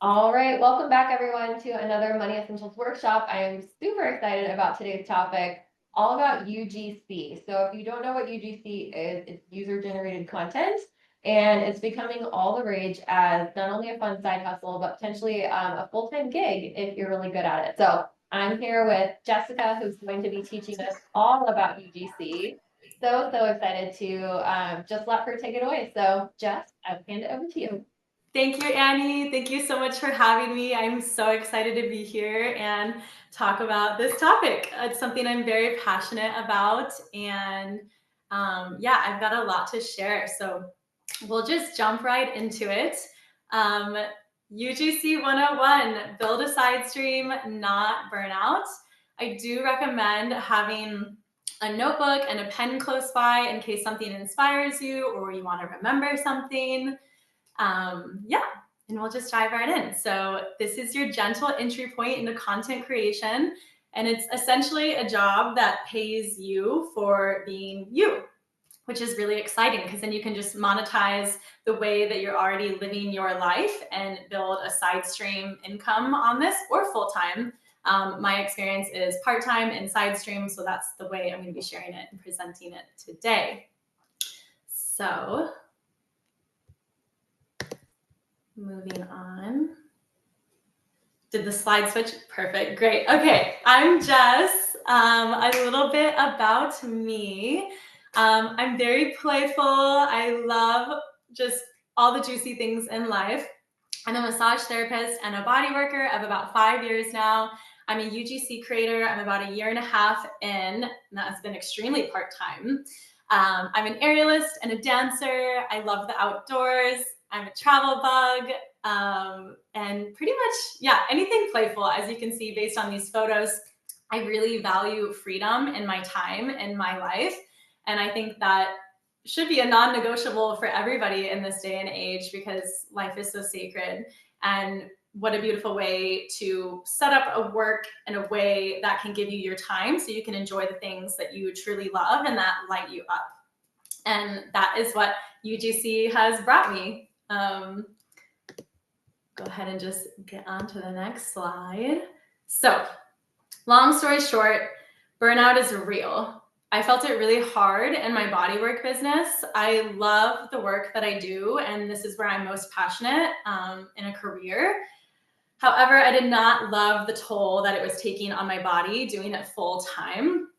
All right, welcome back everyone to another Money Essentials workshop. I am super excited about today's topic, all about UGC. So if you don't know what UGC is, it's user-generated content, and it's becoming all the rage as not only a fun side hustle, but potentially a full-time gig if you're really good at it. So I'm here with Jessica, who's going to be teaching us all about UGC. So excited to just let her take it away. So Jess, I'll hand it over to you. Thank you, Annie. Thank you so much for having me. I'm so excited to be here and talk about this topic. It's something I'm very passionate about, and yeah, I've got a lot to share. So we'll just jump right into it. Um, UGC 101, build a side stream, not burnout. I do recommend having a notebook and a pen close by in case something inspires you or you want to remember something. Yeah, and we'll just dive right in. So this is your gentle entry point into content creation, and it's essentially a job that pays you for being you, which is really exciting because then you can just monetize the way that you're already living your life and build a side stream income on this, or full-time. My experience is part-time and side stream, so that's the way I'm going to be sharing it and presenting it today. So moving on. Did the slide switch? Perfect. Great. Okay. I'm Jess. A little bit about me. I'm very playful. I love just all the juicy things in life. I'm a massage therapist and a body worker of about 5 years now. I'm a UGC creator. I'm about a year and a half in, and that has been extremely part-time. I'm an aerialist and a dancer. I love the outdoors. I'm a travel bug. And pretty much, yeah, anything playful, as you can see based on these photos. I really value freedom in my time, in my life. And I think that should be a non-negotiable for everybody in this day and age because life is so sacred. And what a beautiful way to set up a work in a way that can give you your time so you can enjoy the things that you truly love and that light you up. And that is what UGC has brought me. Go ahead and just get on to the next slide. So, long story short, burnout is real. I felt it really hard in my bodywork business. I love the work that I do, and this is where I'm most passionate in a career. However, I did not love the toll that it was taking on my body doing it full time.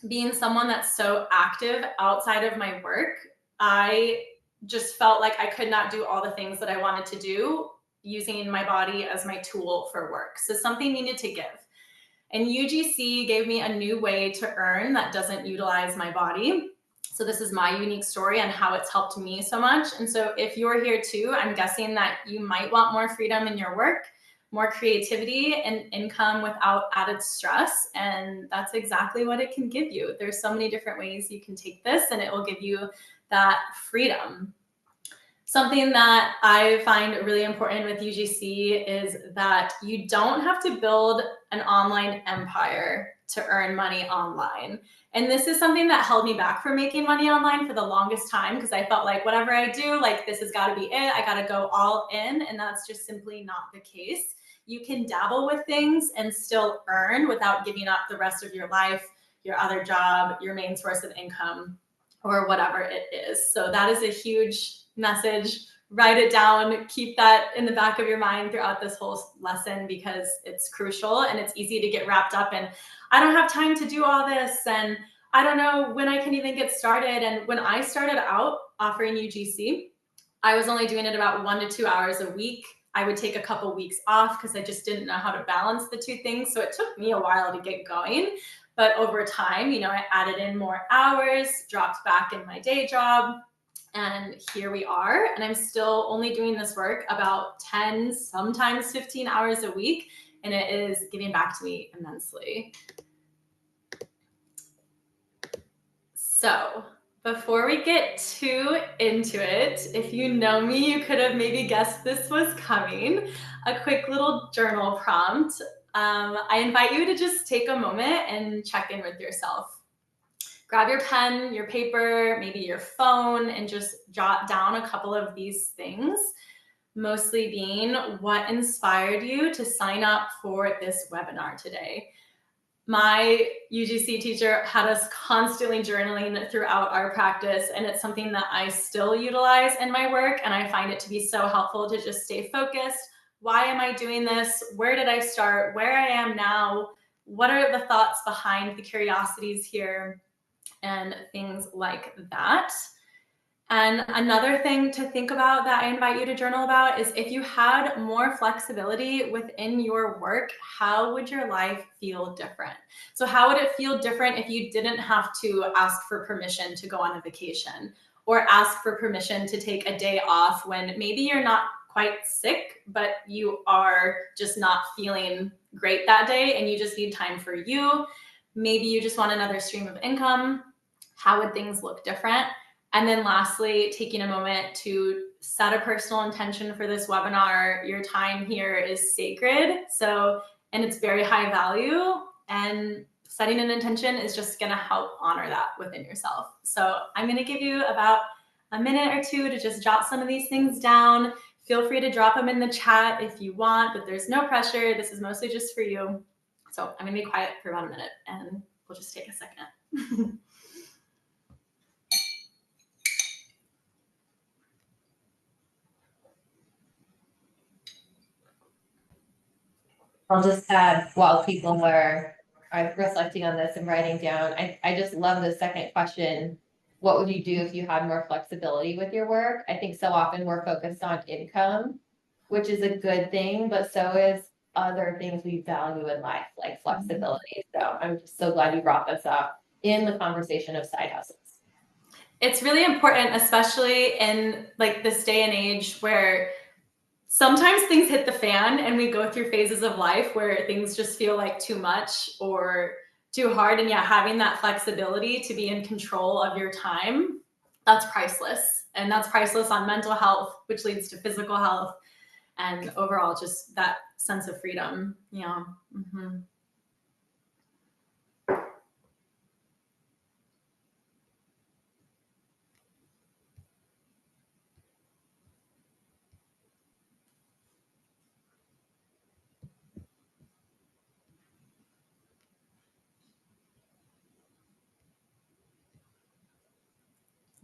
Being someone that's so active outside of my work, I just felt like I could not do all the things that I wanted to do using my body as my tool for work. So something needed to give. And UGC gave me a new way to earn that doesn't utilize my body. So this is my unique story and how it's helped me so much. And so if you're here too, I'm guessing that you might want more freedom in your work, more creativity and income without added stress. And that's exactly what it can give you. There's so many different ways you can take this and it will give you that freedom. Something that I find really important with UGC is that you don't have to build an online empire to earn money online. And this is something that held me back from making money online for the longest time because I felt like whatever I do, like this has got to be it. I got to go all in. And that's just simply not the case. You can dabble with things and still earn without giving up the rest of your life, your other job, your main source of income, or whatever it is. So that is a huge message. Write it down, keep that in the back of your mind throughout this whole lesson because it's crucial and it's easy to get wrapped up in, I don't have time to do all this and I don't know when I can even get started. And when I started out offering UGC, I was only doing it about 1 to 2 hours a week. I would take a couple weeks off because I just didn't know how to balance the two things. So it took me a while to get going. But over time, I added in more hours, dropped back in my day job, and here we are. And I'm still only doing this work about 10, sometimes 15 hours a week. And it is giving back to me immensely. So before we get too into it, if you know me, you could have maybe guessed this was coming. A quick little journal prompt. I invite you to just take a moment and check in with yourself. Grab your pen, your paper, maybe your phone, and just jot down a couple of these things. mostly being what inspired you to sign up for this webinar today. My UGC teacher had us constantly journaling throughout our practice, and it's something that I still utilize in my work, and I find it to be so helpful to just stay focused. Why am I doing this? Where did I start? Where I am now? What are the thoughts behind the curiosities here? And things like that. And another thing to think about that I invite you to journal about is if you had more flexibility within your work, how would your life feel different? So how would it feel different if you didn't have to ask for permission to go on a vacation or ask for permission to take a day off when maybe you're not quite sick, but you are just not feeling great that day and you just need time for you? Maybe you just want another stream of income. How would things look different? And then lastly, taking a moment to set a personal intention for this webinar. Your time here is sacred. So, and it's very high value, and setting an intention is just going to help honor that within yourself. So I'm going to give you about a minute or two to just jot some of these things down. Feel free to drop them in the chat if you want, but there's no pressure. This is mostly just for you. So I'm going to be quiet for about a minute and we'll just take a second. I'll just add, while people were reflecting on this and writing down, I just love the second question. What would you do if you had more flexibility with your work? I think so often we're focused on income, which is a good thing, but so is other things we value in life, like flexibility. So I'm just so glad you brought this up in the conversation of side hustles. It's really important, especially in like this day and age where sometimes things hit the fan and we go through phases of life where things just feel like too much or too hard. And yeah, having that flexibility to be in control of your time, that's priceless. And that's priceless on mental health, which leads to physical health and overall just that sense of freedom. Yeah. Mm-hmm.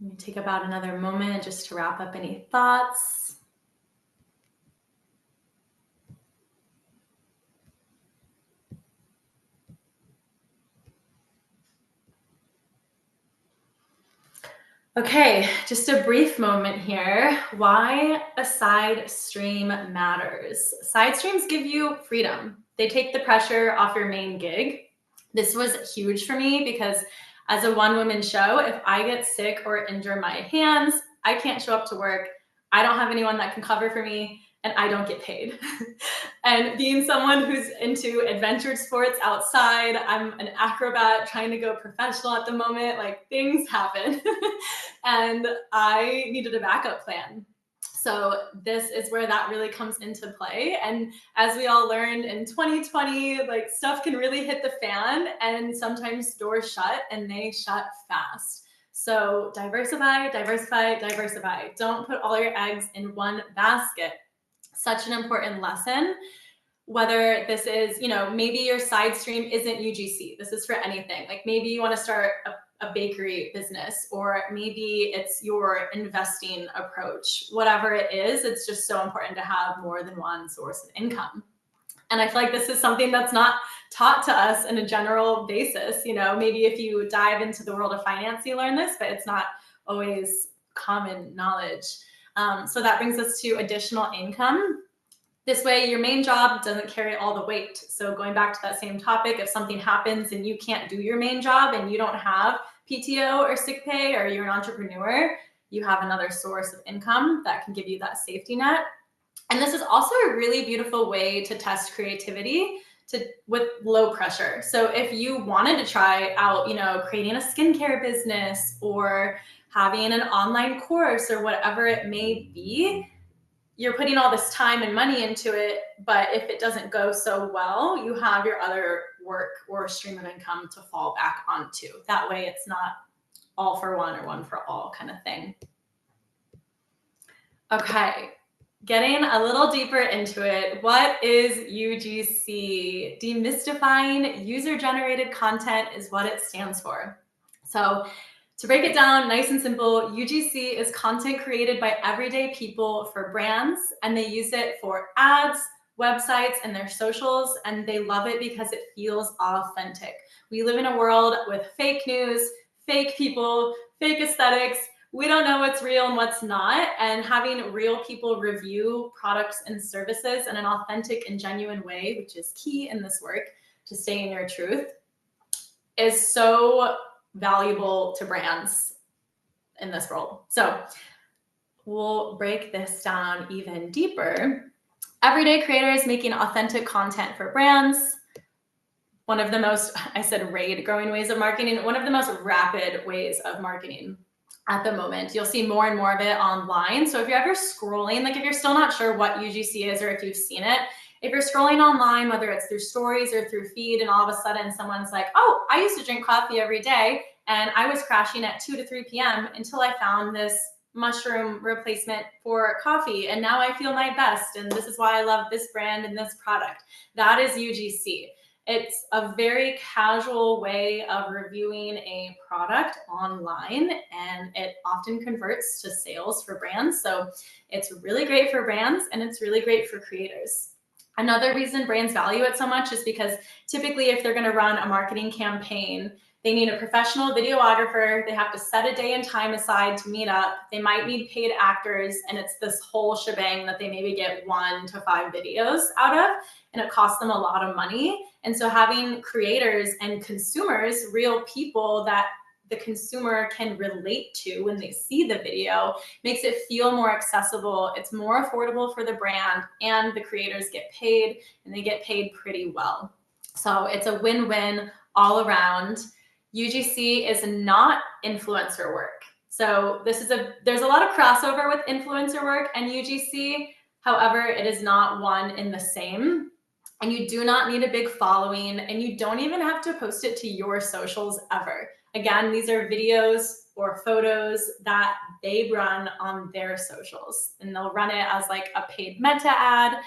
Let me take about another moment just to wrap up any thoughts. Okay, just a brief moment here. Why a side stream matters. Side streams give you freedom. They take the pressure off your main gig. This was huge for me because as a one-woman show, if I get sick or injure my hands, I can't show up to work. I don't have anyone that can cover for me, and I don't get paid. And being someone who's into adventure sports outside, I'm an acrobat trying to go professional at the moment, like things happen. And I needed a backup plan. So this is where that really comes into play. And as we all learned in 2020, like stuff can really hit the fan and sometimes doors shut and they shut fast. So diversify, diversify, diversify. Don't put all your eggs in one basket. Such an important lesson. Whether this is, maybe your side stream isn't UGC. This is for anything. Like maybe you want to start a bakery business, or maybe it's your investing approach. Whatever it is, it's just so important to have more than one source of income. And I feel like this is something that's not taught to us in a general basis. Maybe if you dive into the world of finance, you learn this, but it's not always common knowledge. So that brings us to additional income. This way, your main job doesn't carry all the weight. So going back to that same topic, if something happens and you can't do your main job and you don't have PTO or sick pay, or you're an entrepreneur, you have another source of income that can give you that safety net. And this is also a really beautiful way to test creativity with low pressure. So if you wanted to try out, creating a skincare business or having an online course or whatever it may be, you're putting all this time and money into it, but if it doesn't go so well, you have your other work or stream of income to fall back onto. That way it's not all for one or one for all kind of thing. Okay, getting a little deeper into it, what is UGC? Demystifying user-generated content is what it stands for. So to break it down nice and simple, UGC is content created by everyday people for brands, and they use it for ads, websites, and their socials, and they love it because it feels authentic. We live in a world with fake news, fake people, fake aesthetics. We don't know what's real and what's not, and having real people review products and services in an authentic and genuine way, which is key in this work to stay in your truth, is so valuable to brands in this world. So we'll break this down even deeper. Everyday creators making authentic content for brands. One of the most, I said growing ways of marketing, one of the most rapid ways of marketing at the moment. You'll see more and more of it online. So if you're ever scrolling, like if you're still not sure what UGC is or if you've seen it, if you're scrolling online, whether it's through stories or through feed, and all of a sudden someone's like, oh, I used to drink coffee every day and I was crashing at 2 to 3 p.m. until I found this mushroom replacement for coffee. And now I feel my best. And this is why I love this brand and this product. That is UGC. It's a very casual way of reviewing a product online, and it often converts to sales for brands. So it's really great for brands and it's really great for creators. Another reason brands value it so much is because typically if they're going to run a marketing campaign, they need a professional videographer. They have to set a day and time aside to meet up. They might need paid actors, and it's this whole shebang that they maybe get 1 to 5 videos out of, and it costs them a lot of money. And so having creators and consumers, real people that the consumer can relate to when they see the video, makes it feel more accessible. It's more affordable for the brand, and the creators get paid, and they get paid pretty well. So it's a win-win all around. UGC is not influencer work. So there's a lot of crossover with influencer work and UGC. However, it is not one in the same. And you do not need a big following, and you don't even have to post it to your socials ever. Again, these are videos or photos that they run on their socials, and they'll run it as like a paid meta ad.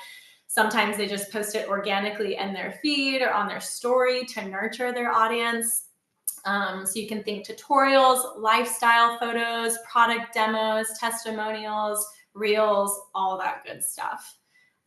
Sometimes they just post it organically in their feed or on their story to nurture their audience. So you can think tutorials, lifestyle photos, product demos, testimonials, reels, all that good stuff.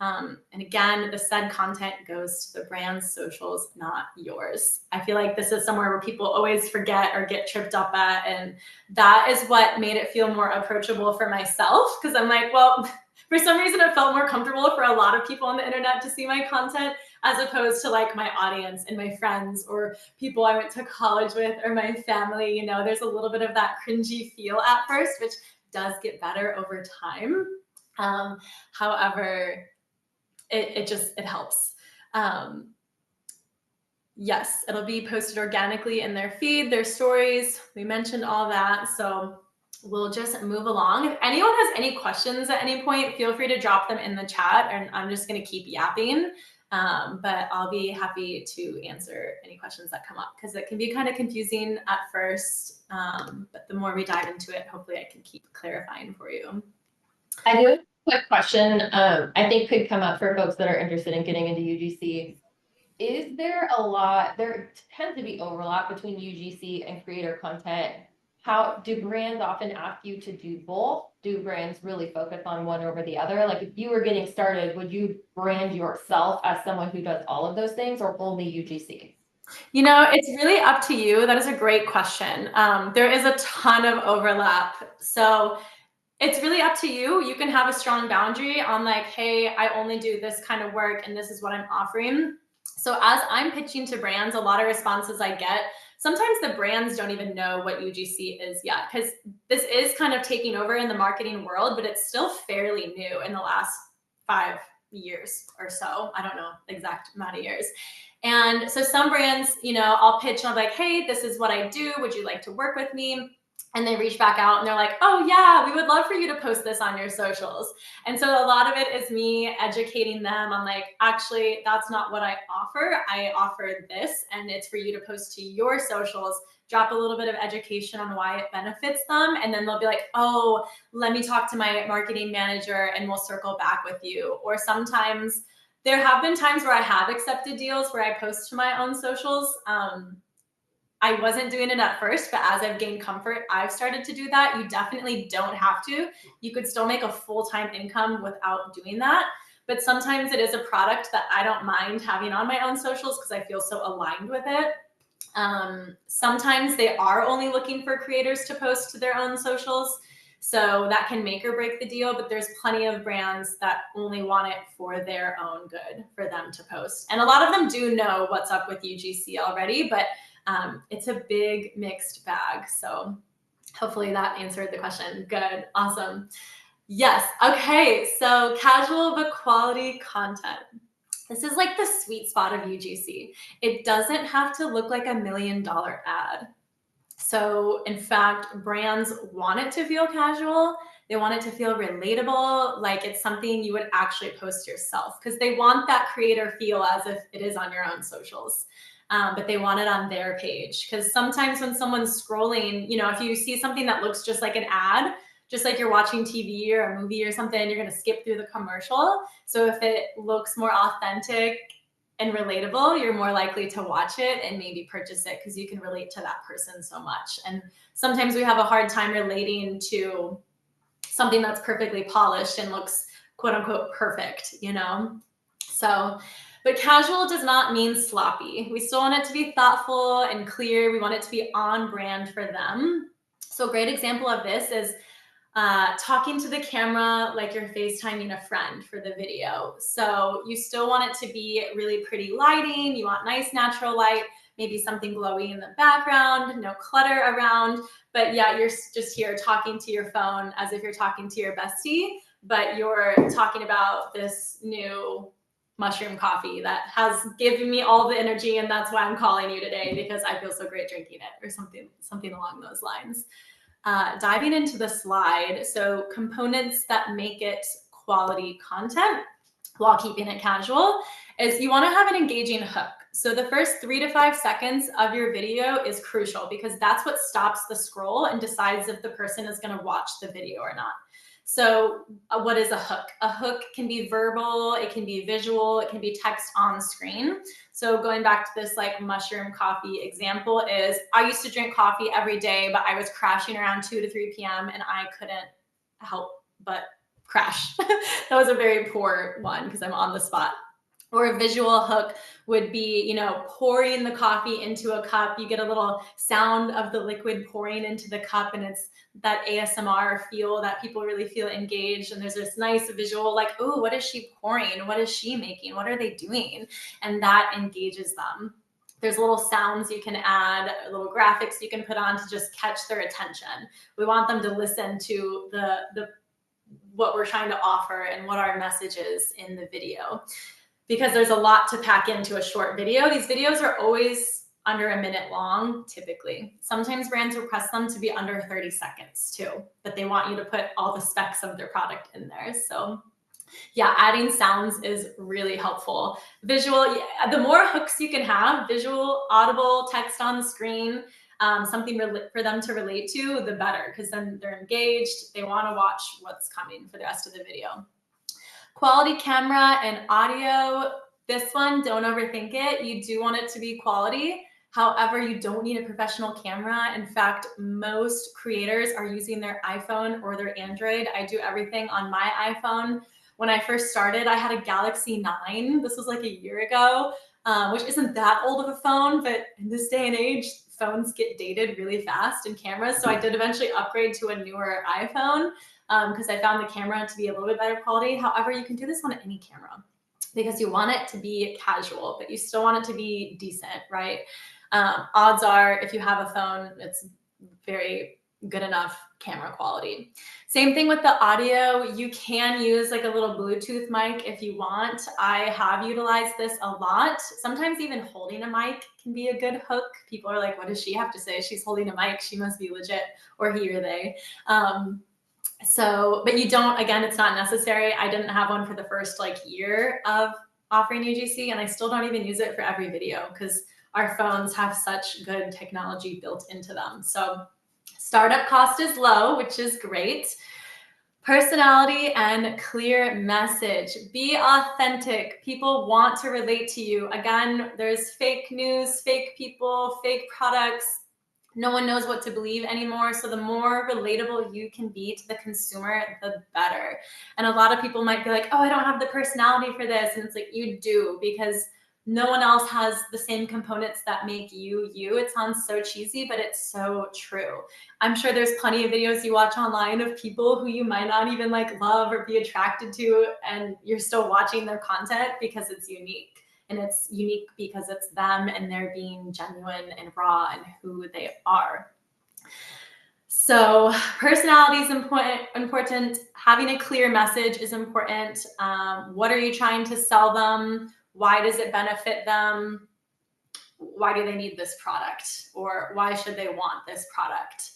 And again, the said content goes to the brand's socials, not yours. I feel like this is somewhere where people always forget or get tripped up at. And that is what made it feel more approachable for myself. Because I'm like, well, for some reason it felt more comfortable for a lot of people on the internet to see my content, as opposed to like my audience and my friends or people I went to college with or my family. You know, there's a little bit of that cringy feel at first, which does get better over time. However, it helps. Yes, it'll be posted organically in their feed, their stories. We mentioned all that. So we'll just move along. If anyone has any questions at any point, feel free to drop them in the chat, and I'm just going to keep yapping. But I'll be happy to answer any questions that come up, because it can be kind of confusing at first. But the more we dive into it, hopefully I can keep clarifying for you. I do have a quick question, I think could come up for folks that are interested in getting into UGC. Is there there tends to be overlap between UGC and creator content. How do brands often ask you to do both? Do brands really focus on one over the other? Like if you were getting started, would you brand yourself as someone who does all of those things, or only UGC? You know, it's really up to you. That is a great question. There is a ton of overlap. So it's really up to you. You can have a strong boundary on like, hey, I only do this kind of work and this is what I'm offering. So as I'm pitching to brands, a lot of responses I get, sometimes the brands don't even know what UGC is yet, because this is kind of taking over in the marketing world, but it's still fairly new in the last 5 years or so. I don't know the exact amount of years. And so some brands, you know, I'll pitch and I'll be like, hey, this is what I do. Would you like to work with me? and they reach back out and they're like, oh yeah, we would love for you to post this on your socials. And so a lot of it is me educating them on like, actually, that's not what I offer. I offer this, and it's for you to post to your socials, drop a little bit of education on why it benefits them. And then they'll be like, oh, let me talk to my marketing manager and we'll circle back with you. Or sometimes there have been times where I have accepted deals where I post to my own socials. I wasn't doing it at first, but as I've gained comfort, I've started to do that. You definitely don't have to. You could still make a full-time income without doing that. But sometimes it is a product that I don't mind having on my own socials because I feel so aligned with it. Sometimes they are only looking for creators to post to their own socials. So that can make or break the deal, but there's plenty of brands that only want it for their own good for them to post. And a lot of them do know what's up with UGC already, but it's a big mixed bag. So hopefully that answered the question. Good. Awesome. Yes. Okay. So casual but quality content. This is like the sweet spot of UGC. It doesn't have to look like $1 million ad. So in fact, brands want it to feel casual. They want it to feel relatable, like it's something you would actually post yourself, because they want that creator feel as if it is on your own socials. But they want it on their page. Because sometimes when someone's scrolling, you know, if you see something that looks just like an ad, just like you're watching TV or a movie or something, you're going to skip through the commercial. So if it looks more authentic and relatable, you're more likely to watch it and maybe purchase it because you can relate to that person so much. And sometimes we have a hard time relating to something that's perfectly polished and looks quote unquote perfect, you know? So, but casual does not mean sloppy. We still want it to be thoughtful and clear. We want it to be on brand for them. So a great example of this is talking to the camera like you're FaceTiming a friend for the video. So you still want it to be really pretty lighting. You want nice natural light, maybe something glowy in the background, no clutter around. But yeah, you're just here talking to your phone as if you're talking to your bestie, but you're talking about this new mushroom coffee that has given me all the energy, and that's why I'm calling you today, because I feel so great drinking it, or something along those lines. Diving into the slide, so components that make it quality content while keeping it casual is you want to have an engaging hook. So the first 3 to 5 seconds of your video is crucial because that's what stops the scroll and decides if the person is going to watch the video or not. So what is a hook? A hook can be verbal, it can be visual, it can be text on screen. So going back to this like mushroom coffee example is, I used to drink coffee every day, but I was crashing around 2 to 3 p.m. and I couldn't help but crash. That was a very poor one because I'm on the spot. Or a visual hook would be, you know, pouring the coffee into a cup. You get a little sound of the liquid pouring into the cup, and it's that ASMR feel that people really feel engaged. And there's this nice visual like, oh, what is she pouring? What is she making? What are they doing? And that engages them. There's little sounds you can add, little graphics you can put on to just catch their attention. We want them to listen to the what we're trying to offer and what our message is in the video. Because there's a lot to pack into a short video. These videos are always under a minute long, typically. Sometimes brands request them to be under 30 seconds too, but they want you to put all the specs of their product in there. So yeah, adding sounds is really helpful. Visual, the more hooks you can have, visual, audible, text on the screen, something for them to relate to, the better, because then they're engaged. They want to watch what's coming for the rest of the video. Quality camera and audio. This one, don't overthink it. You do want it to be quality. However, you don't need a professional camera. In fact, most creators are using their iPhone or their Android. I do everything on my iPhone. When I first started, I had a Galaxy 9. This was like a year ago, which isn't that old of a phone, but in this day and age, phones get dated really fast and cameras. So I did eventually upgrade to a newer iPhone because I found the camera to be a little bit better quality. However, you can do this on any camera because you want it to be casual, but you still want it to be decent, right? Odds are if you have a phone, it's very good enough camera quality. Same thing with the audio. You can use like a little Bluetooth mic if you want. I have utilized this a lot. Sometimes even holding a mic can be a good hook. People are like, what does she have to say? She's holding a mic. She must be legit, or he or they. But you don't, again, it's not necessary. I didn't have one for the first like year of offering UGC, and I still don't even use it for every video because our phones have such good technology built into them. So startup cost is low, which is great. Personality and clear message. Be authentic. People want to relate to you. Again, there's fake news, fake people, fake products. No one knows what to believe anymore. So the more relatable you can be to the consumer, the better. And a lot of people might be like, oh, I don't have the personality for this. And it's like, you do, because no one else has the same components that make you, you. It sounds so cheesy, but it's so true. I'm sure there's plenty of videos you watch online of people who you might not even like love or be attracted to, and you're still watching their content because it's unique. And it's unique because it's them and they're being genuine and raw and who they are. So personality is important. Having a clear message is important. What are you trying to sell them? Why does it benefit them? Why do they need this product? Or why should they want this product?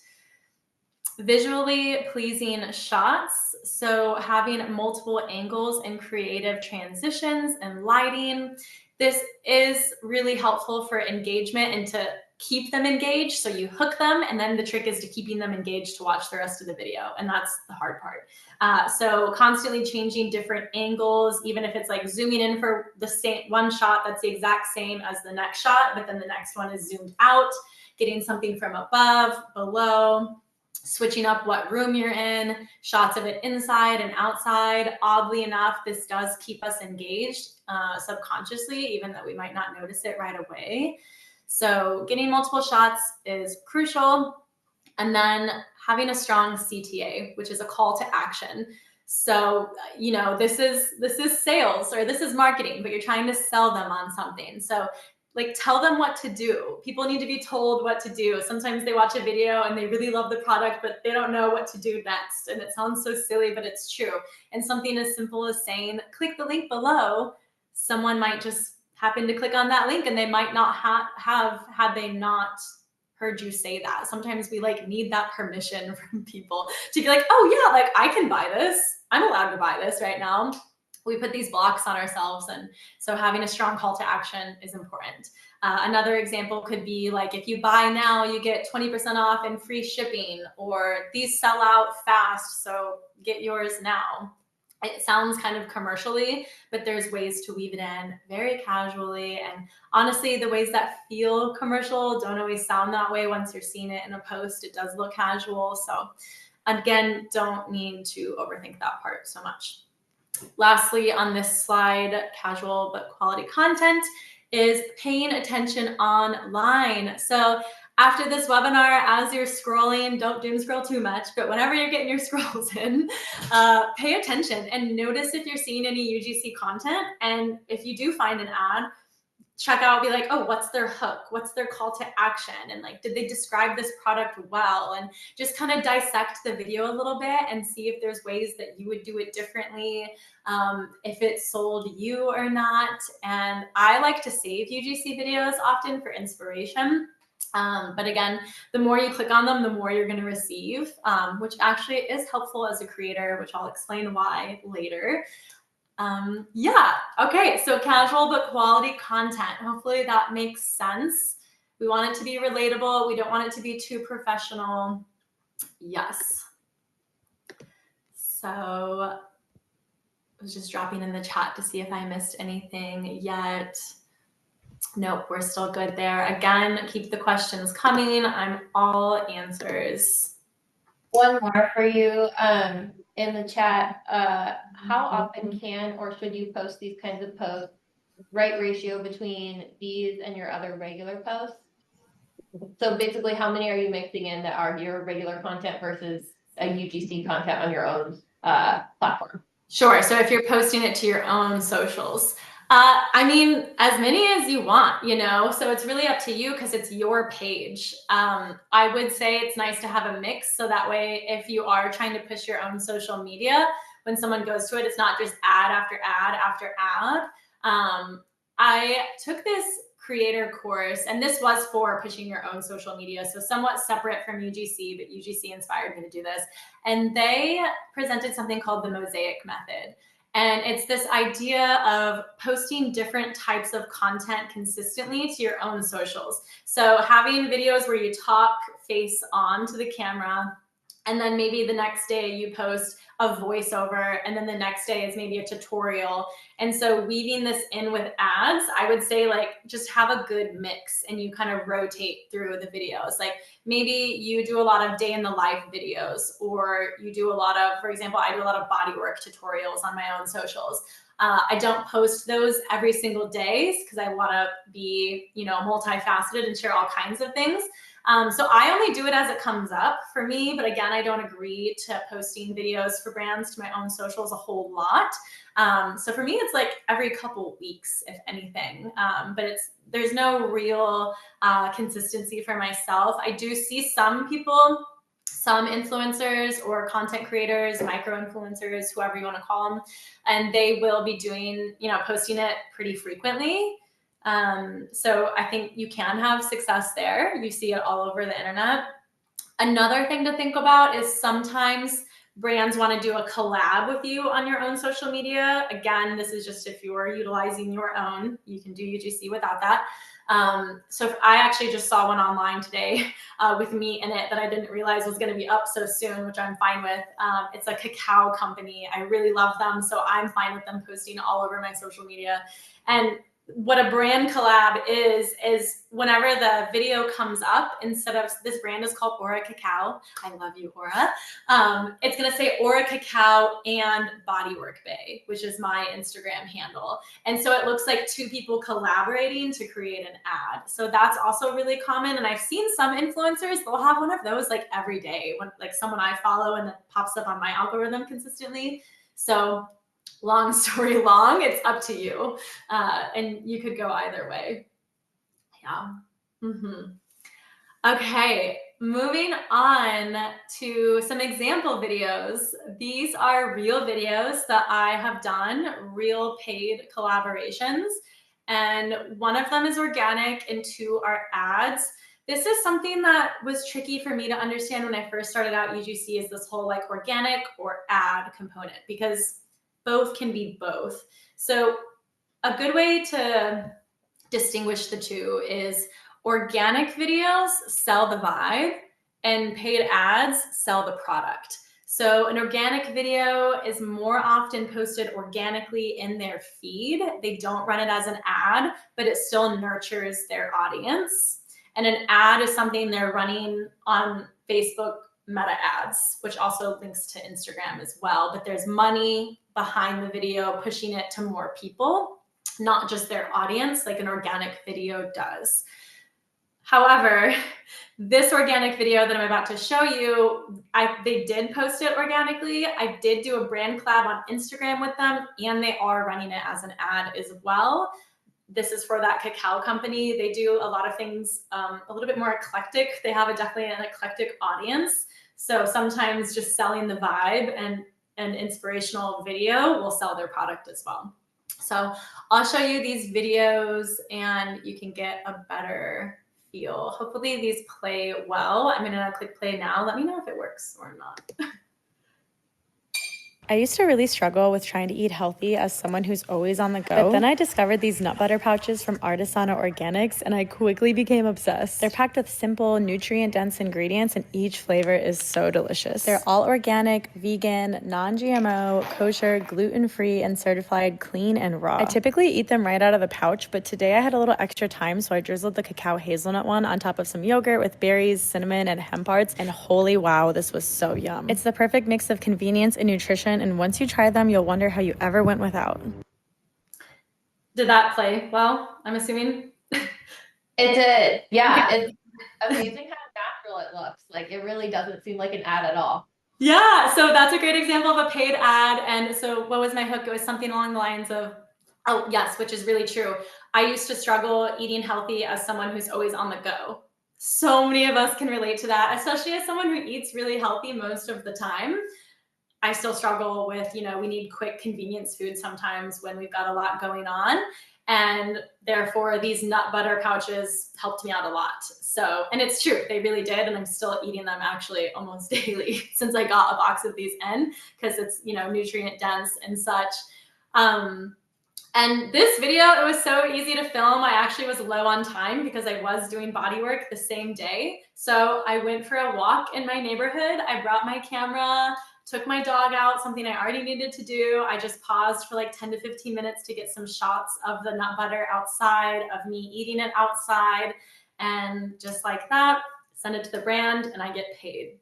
Visually pleasing shots. So having multiple angles and creative transitions and lighting. This is really helpful for engagement and to keep them engaged. So you hook them, and then the trick is to keeping them engaged to watch the rest of the video. And that's the hard part. So constantly changing different angles, even if it's like zooming in for the same one shot that's the exact same as the next shot, but then the next one is zoomed out, getting something from above, below, switching up what room you're in, shots of it inside and outside. Oddly enough, this does keep us engaged subconsciously, even though we might not notice it right away. So getting multiple shots is crucial. And then having a strong CTA, which is a call to action. So, you know, this is sales or this is marketing, but you're trying to sell them on something. So like, tell them what to do. People need to be told what to do. Sometimes they watch a video and they really love the product, but they don't know what to do next. And it sounds so silly, but it's true. And something as simple as saying, click the link below, someone might just happen to click on that link and they might not have had they not heard you say that. Sometimes we like need that permission from people to be like, oh yeah, like I can buy this. I'm allowed to buy this right now. We put these blocks on ourselves. And so having a strong call to action is important. Another example could be like, if you buy now, you get 20% off and free shipping, or these sell out fast, so get yours now. It sounds kind of commercially, but there's ways to weave it in very casually. And honestly, the ways that feel commercial don't always sound that way once you're seeing it in a post. It does look casual. So again, don't need to overthink that part so much. Lastly, on this slide, casual but quality content is paying attention online. So after this webinar, as you're scrolling, don't doom scroll too much, but whenever you're getting your scrolls in, pay attention and notice if you're seeing any UGC content. And if you do find an ad, check out, be like, oh, what's their hook? What's their call to action? And like, did they describe this product well? And just kind of dissect the video a little bit and see if there's ways that you would do it differently, if it sold you or not. And I like to save UGC videos often for inspiration. But again, the more you click on them, the more you're going to receive, which actually is helpful as a creator, which I'll explain why later. Yeah. Okay. So casual but quality content. Hopefully that makes sense. We want it to be relatable. We don't want it to be too professional. Yes. So I was just dropping in the chat to see if I missed anything yet. Nope, we're still good there. Again, keep the questions coming. I'm all answers. One more for you in the chat. How often can or should you post these kinds of posts? Right ratio between these and your other regular posts? So basically, how many are you mixing in that are your regular content versus a UGC content on your own platform? Sure. So if you're posting it to your own socials, I mean, as many as you want, you know, so it's really up to you because it's your page. I would say it's nice to have a mix. So that way, if you are trying to push your own social media, when someone goes to it, it's not just ad after ad after ad. I took this creator course, and this was for pushing your own social media. So somewhat separate from UGC, but UGC inspired me to do this. And they presented something called the Mosaic Method. And it's this idea of posting different types of content consistently to your own socials. So having videos where you talk face on to the camera, and then maybe the next day you post a voiceover, and then the next day is maybe a tutorial. And so weaving this in with ads, I would say like just have a good mix and you kind of rotate through the videos. Like maybe you do a lot of day in the life videos, or you do a lot of, for example, I do a lot of bodywork tutorials on my own socials. I don't post those every single day because I want to be, you know, multifaceted and share all kinds of things. So I only do it as it comes up for me, but again, I don't agree to posting videos for brands to my own socials a whole lot. So for me, it's like every couple weeks, if anything, but there's no real consistency for myself. I do see some people, some influencers or content creators, micro influencers, whoever you want to call them, and they will be doing, you know, posting it pretty frequently. So I think you can have success there. You see it all over the internet. Another thing to think about is sometimes brands want to do a collab with you on your own social media. Again, this is just if you're utilizing your own, you can do UGC without that. So I actually just saw one online today with me in it that I didn't realize was going to be up so soon, which I'm fine with. It's a cacao company. I really love them, so I'm fine with them posting all over my social media. And what a brand collab is whenever the video comes up, instead of, this brand is called Aura Cacao. I love you, Aura. It's going to say Aura Cacao and Bodywork Bay, which is my Instagram handle. And so it looks like two people collaborating to create an ad. So that's also really common. And I've seen some influencers, they'll have one of those like every day, when like someone I follow and it pops up on my algorithm consistently. So long story long, it's up to you. And you could go either way. Yeah. Okay, moving on to some example videos. These are real videos that I have done, real paid collaborations. And one of them is organic and two are ads. This is something that was tricky for me to understand when I first started out UGC, is this whole like organic or ad component, because both can be both. So a good way to distinguish the two is organic videos sell the vibe and paid ads sell the product. So an organic video is more often posted organically in their feed. They don't run it as an ad, but it still nurtures their audience. And an ad is something they're running on Facebook Meta ads, which also links to Instagram as well. But there's money behind the video pushing it to more people, not just their audience like an organic video does. However, this organic video that I'm about to show you, they did post it organically. I did do a brand collab on Instagram with them, and they are running it as an ad as well. This is for that cacao company. They do a lot of things a little bit more eclectic. They have definitely an eclectic audience. So sometimes just selling the vibe and an inspirational video will sell their product as well. So I'll show you these videos and you can get a better feel. Hopefully these play well. I'm gonna click play now. Let me know if it works or not. I used to really struggle with trying to eat healthy as someone who's always on the go, but then I discovered these nut butter pouches from Artisana Organics and I quickly became obsessed. They're packed with simple, nutrient-dense ingredients and each flavor is so delicious. They're all organic, vegan, non-GMO, kosher, gluten-free, and certified clean and raw. I typically eat them right out of the pouch, but today I had a little extra time, so I drizzled the cacao hazelnut one on top of some yogurt with berries, cinnamon, and hemp hearts, and holy wow, this was so yum. It's the perfect mix of convenience and nutrition, and once you try them, you'll wonder how you ever went without. Did that play well, I'm assuming? It did. Yeah. It's amazing how natural it looks. Like it really doesn't seem like an ad at all. Yeah, so that's a great example of a paid ad. And so what was my hook? It was something along the lines of, Oh, yes, which is really true. I used to struggle eating healthy as someone who's always on the go. So many of us can relate to that, especially as someone who eats really healthy most of the time. I still struggle with, we need quick convenience food sometimes when we've got a lot going on. And therefore, these nut butter pouches helped me out a lot. So, and it's true, they really did. And I'm still eating them actually almost daily since I got a box of these in, because it's, nutrient dense and such. And this video, it was so easy to film. I actually was low on time because I was doing body work the same day. So I went for a walk in my neighborhood. I brought my camera, took my dog out, something I already needed to do. I just paused for like 10 to 15 minutes to get some shots of the nut butter outside, of me eating it outside. And just like that, send it to the brand and I get paid.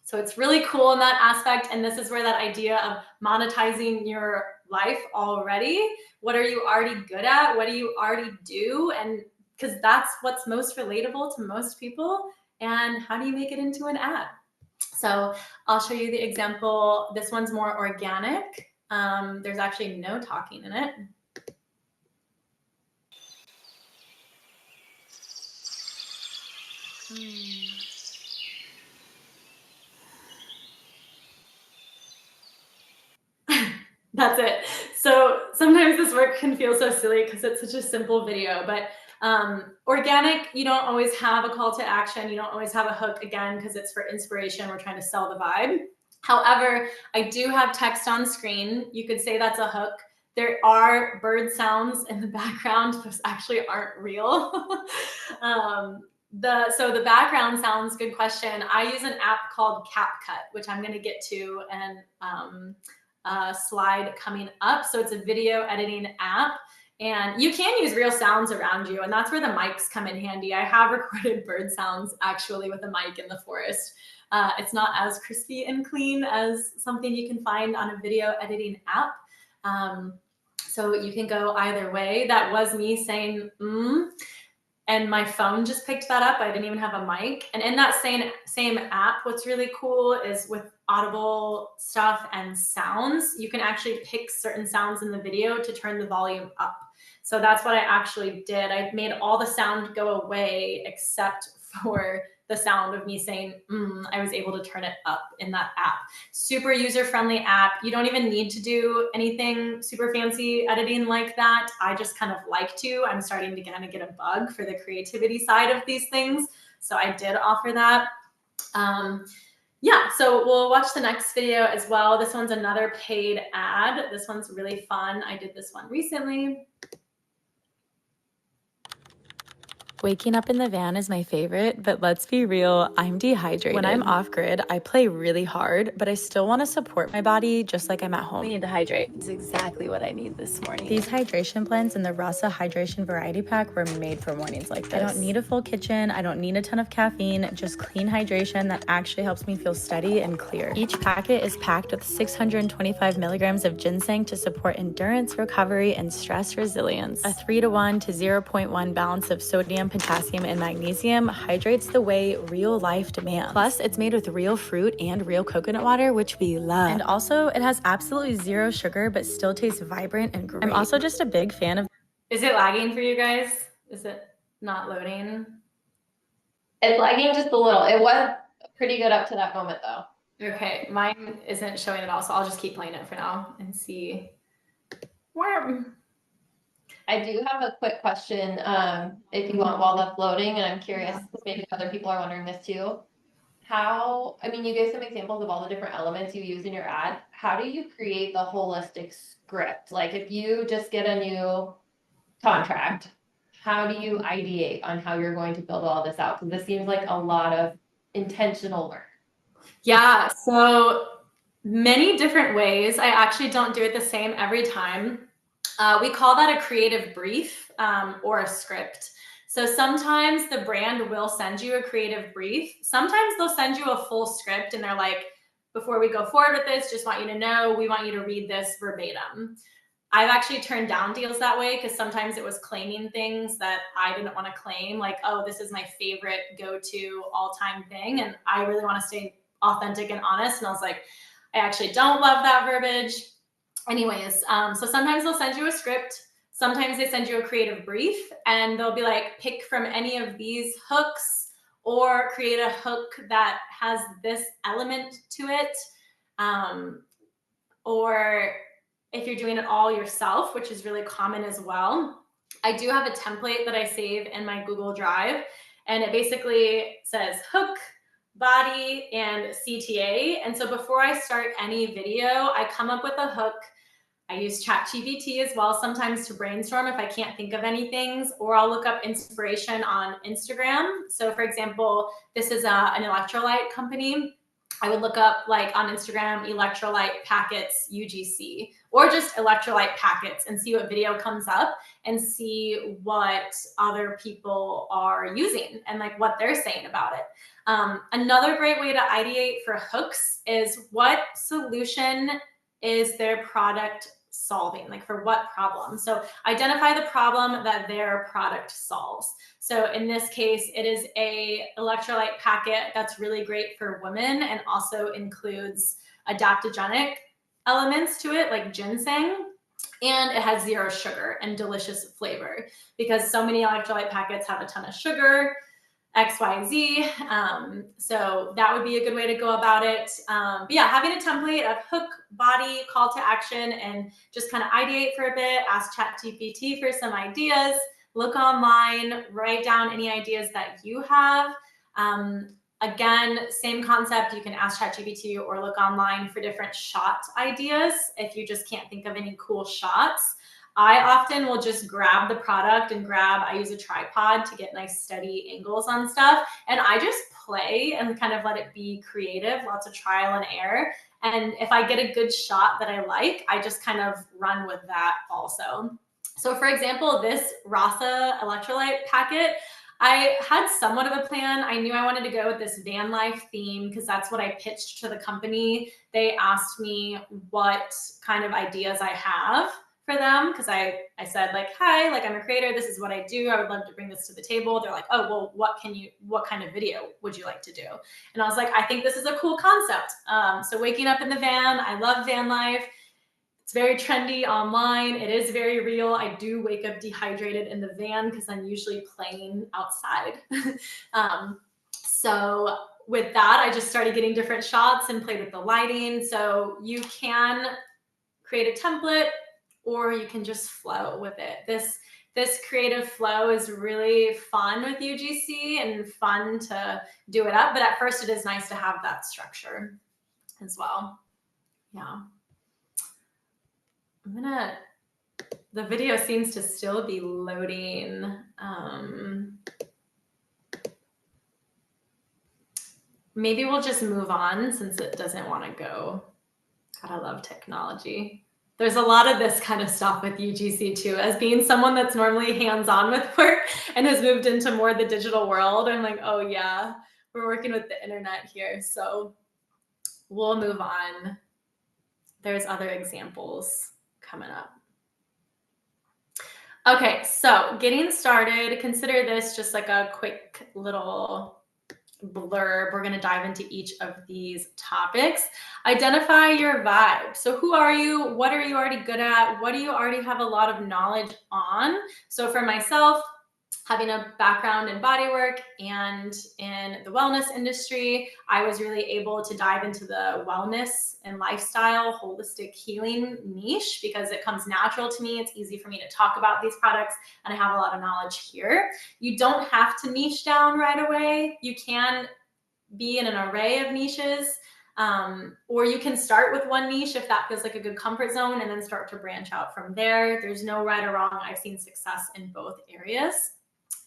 So it's really cool in that aspect. And this is where that idea of monetizing your life already. What are you already good at? What do you already do? And because that's what's most relatable to most people. And how do you make it into an ad? So I'll show you the example. This one's more organic. There's actually no talking in it. That's it. So sometimes this work can feel so silly because it's such a simple video, but organic, you don't always have a call to action. You don't always have a hook, again, because it's for inspiration. We're trying to sell the vibe. However, I do have text on screen. You could say that's a hook. There are bird sounds in the background. Those actually aren't real. So the background sounds, good question. I use an app called CapCut, which I'm going to get to, and slide coming up. So it's a video editing app, and you can use real sounds around you, and that's where the mics come in handy. I have recorded bird sounds actually with a mic in the forest. It's not as crispy and clean as something you can find on a video editing app. So you can go either way. That was me saying, and my phone just picked that up. I didn't even have a mic. And in that same app, what's really cool is with Audible stuff and sounds, you can actually pick certain sounds in the video to turn the volume up. So that's what I actually did. I made all the sound go away except for the sound of me saying, I was able to turn it up in that app. Super user-friendly app. You don't even need to do anything super fancy editing like that. I just kind of like to. I'm starting to kind of get a bug for the creativity side of these things. So I did offer that. Yeah, so we'll watch the next video as well. This one's another paid ad. This one's really fun. I did this one recently. Waking up in the van is my favorite, but let's be real, I'm dehydrated. When I'm off grid, I play really hard, but I still want to support my body just like I'm at home. We need to hydrate. It's exactly what I need this morning. These hydration blends in the Rasa Hydration Variety Pack were made for mornings like this. I don't need a full kitchen. I don't need a ton of caffeine, just clean hydration that actually helps me feel steady and clear. Each packet is packed with 625 milligrams of ginseng to support endurance, recovery, and stress resilience. A 3:1 to 0.1 balance of sodium, potassium, and magnesium hydrates the way real life demands. Plus, it's made with real fruit and real coconut water, which we love. And also, it has absolutely zero sugar, but still tastes vibrant and great. I'm also just a big fan of... Is it lagging for you guys? Is it not loading? It's lagging just a little. It was pretty good up to that moment though. Okay, mine isn't showing at all, so I'll just keep playing it for now and see. I do have a quick question, if you want, while that's loading, and I'm curious, maybe other people are wondering this too. You gave some examples of all the different elements you use in your ad. How do you create the holistic script? Like if you just get a new contract, how do you ideate on how you're going to build all this out? Because this seems like a lot of intentional work. Yeah, so many different ways. I actually don't do it the same every time. We call that a creative brief or a script. So sometimes the brand will send you a creative brief. Sometimes they'll send you a full script and they're like, before we go forward with this, just want you to know, we want you to read this verbatim. I've actually turned down deals that way because sometimes it was claiming things that I didn't want to claim, like, oh, this is my favorite go-to all-time thing. And I really want to stay authentic and honest. And I was like, I actually don't love that verbiage. Anyways, so sometimes they'll send you a script. Sometimes they send you a creative brief and they'll be like, pick from any of these hooks or create a hook that has this element to it. Or if you're doing it all yourself, which is really common as well, I do have a template that I save in my Google Drive, and it basically says hook, body, and CTA. And so before I start any video, I come up with a hook. I use ChatGPT as well sometimes to brainstorm if I can't think of any things, or I'll look up inspiration on Instagram. So for example, this is an electrolyte company. I would look up like on Instagram, electrolyte packets UGC, or just electrolyte packets and see what video comes up and see what other people are using and like what they're saying about it. Another great way to ideate for hooks is what solution is their product solving, like for what problem. So identify the problem that their product solves. So in this case, it is a electrolyte packet that's really great for women and also includes adaptogenic elements to it, like ginseng. And it has 0 sugar and delicious flavor, because so many electrolyte packets have a ton of sugar, XYZ. So that would be a good way to go about it. But yeah, having a template of hook, body, call to action, and just kind of ideate for a bit, ask ChatGPT for some ideas, look online, write down any ideas that you have. Again, same concept. You can ask ChatGPT or look online for different shot ideas if you just can't think of any cool shots. I often will just grab the product and I use a tripod to get nice steady angles on stuff. And I just play and kind of let it be creative, lots of trial and error. And if I get a good shot that I like, I just kind of run with that also. So for example, this Rasa electrolyte packet, I had somewhat of a plan. I knew I wanted to go with this van life theme because that's what I pitched to the company. They asked me what kind of ideas I have for them, because I said like, hi, like I'm a creator, this is what I do, I would love to bring this to the table. They're like, oh, well, what kind of video would you like to do? And I was like, I think this is a cool concept. So waking up in the van, I love van life. It's very trendy online. It is very real. I do wake up dehydrated in the van because I'm usually playing outside. So with that, I just started getting different shots and played with the lighting. So you can create a template, or you can just flow with it. This creative flow is really fun with UGC and fun to do it up. But at first, it is nice to have that structure as well. Yeah. The video seems to still be loading. Maybe we'll just move on since it doesn't want to go. God, I love technology. There's a lot of this kind of stuff with UGC too. As being someone that's normally hands-on with work and has moved into more the digital world, I'm like, oh yeah, we're working with the internet here. So we'll move on. There's other examples coming up. Okay, so getting started, consider this just like a quick little blurb. We're going to dive into each of these topics. Identify your vibe. So who are you? What are you already good at? What do you already have a lot of knowledge on? So for myself, having a background in bodywork and in the wellness industry, I was really able to dive into the wellness and lifestyle holistic healing niche because it comes natural to me. It's easy for me to talk about these products, and I have a lot of knowledge here. You don't have to niche down right away. You can be in an array of niches, or you can start with one niche if that feels like a good comfort zone and then start to branch out from there. There's no right or wrong. I've seen success in both areas.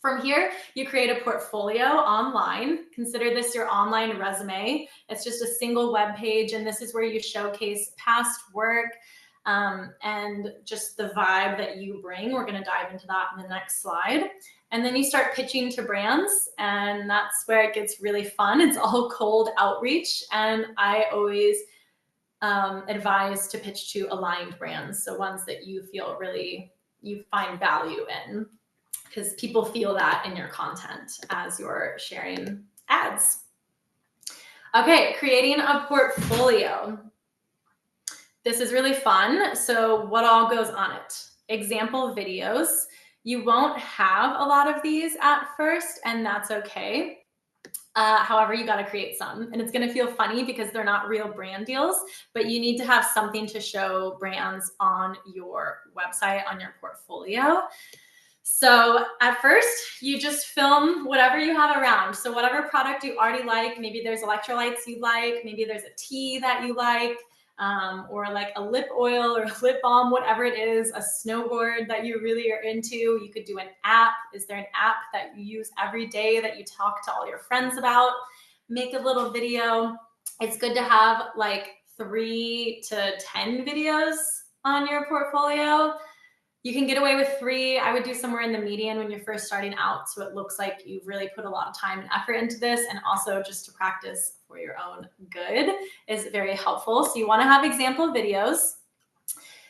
From here, you create a portfolio online. Consider this your online resume. It's just a single web page, and this is where you showcase past work and just the vibe that you bring. We're going to dive into that in the next slide. And then you start pitching to brands, and that's where it gets really fun. It's all cold outreach, and I always advise to pitch to aligned brands, so ones that you feel really you find value in, because people feel that in your content as you're sharing ads. Okay, creating a portfolio. This is really fun. So what all goes on it? example videos. You won't have a lot of these at first, and that's okay. However, you got to create some, and it's going to feel funny because they're not real brand deals, but you need to have something to show brands on your website, on your portfolio. So at first, you just film whatever you have around. So whatever product you already like, maybe there's electrolytes you like, maybe there's a tea that you like, or like a lip oil or a lip balm, whatever it is, a snowboard that you really are into. You could do an app. Is there an app that you use every day that you talk to all your friends about? Make a little video. It's good to have like 3 to 10 videos on your portfolio. You can get away with 3. I would do somewhere in the median when you're first starting out, so it looks like you've really put a lot of time and effort into this, and also just to practice for your own good is very helpful. So you want to have example videos.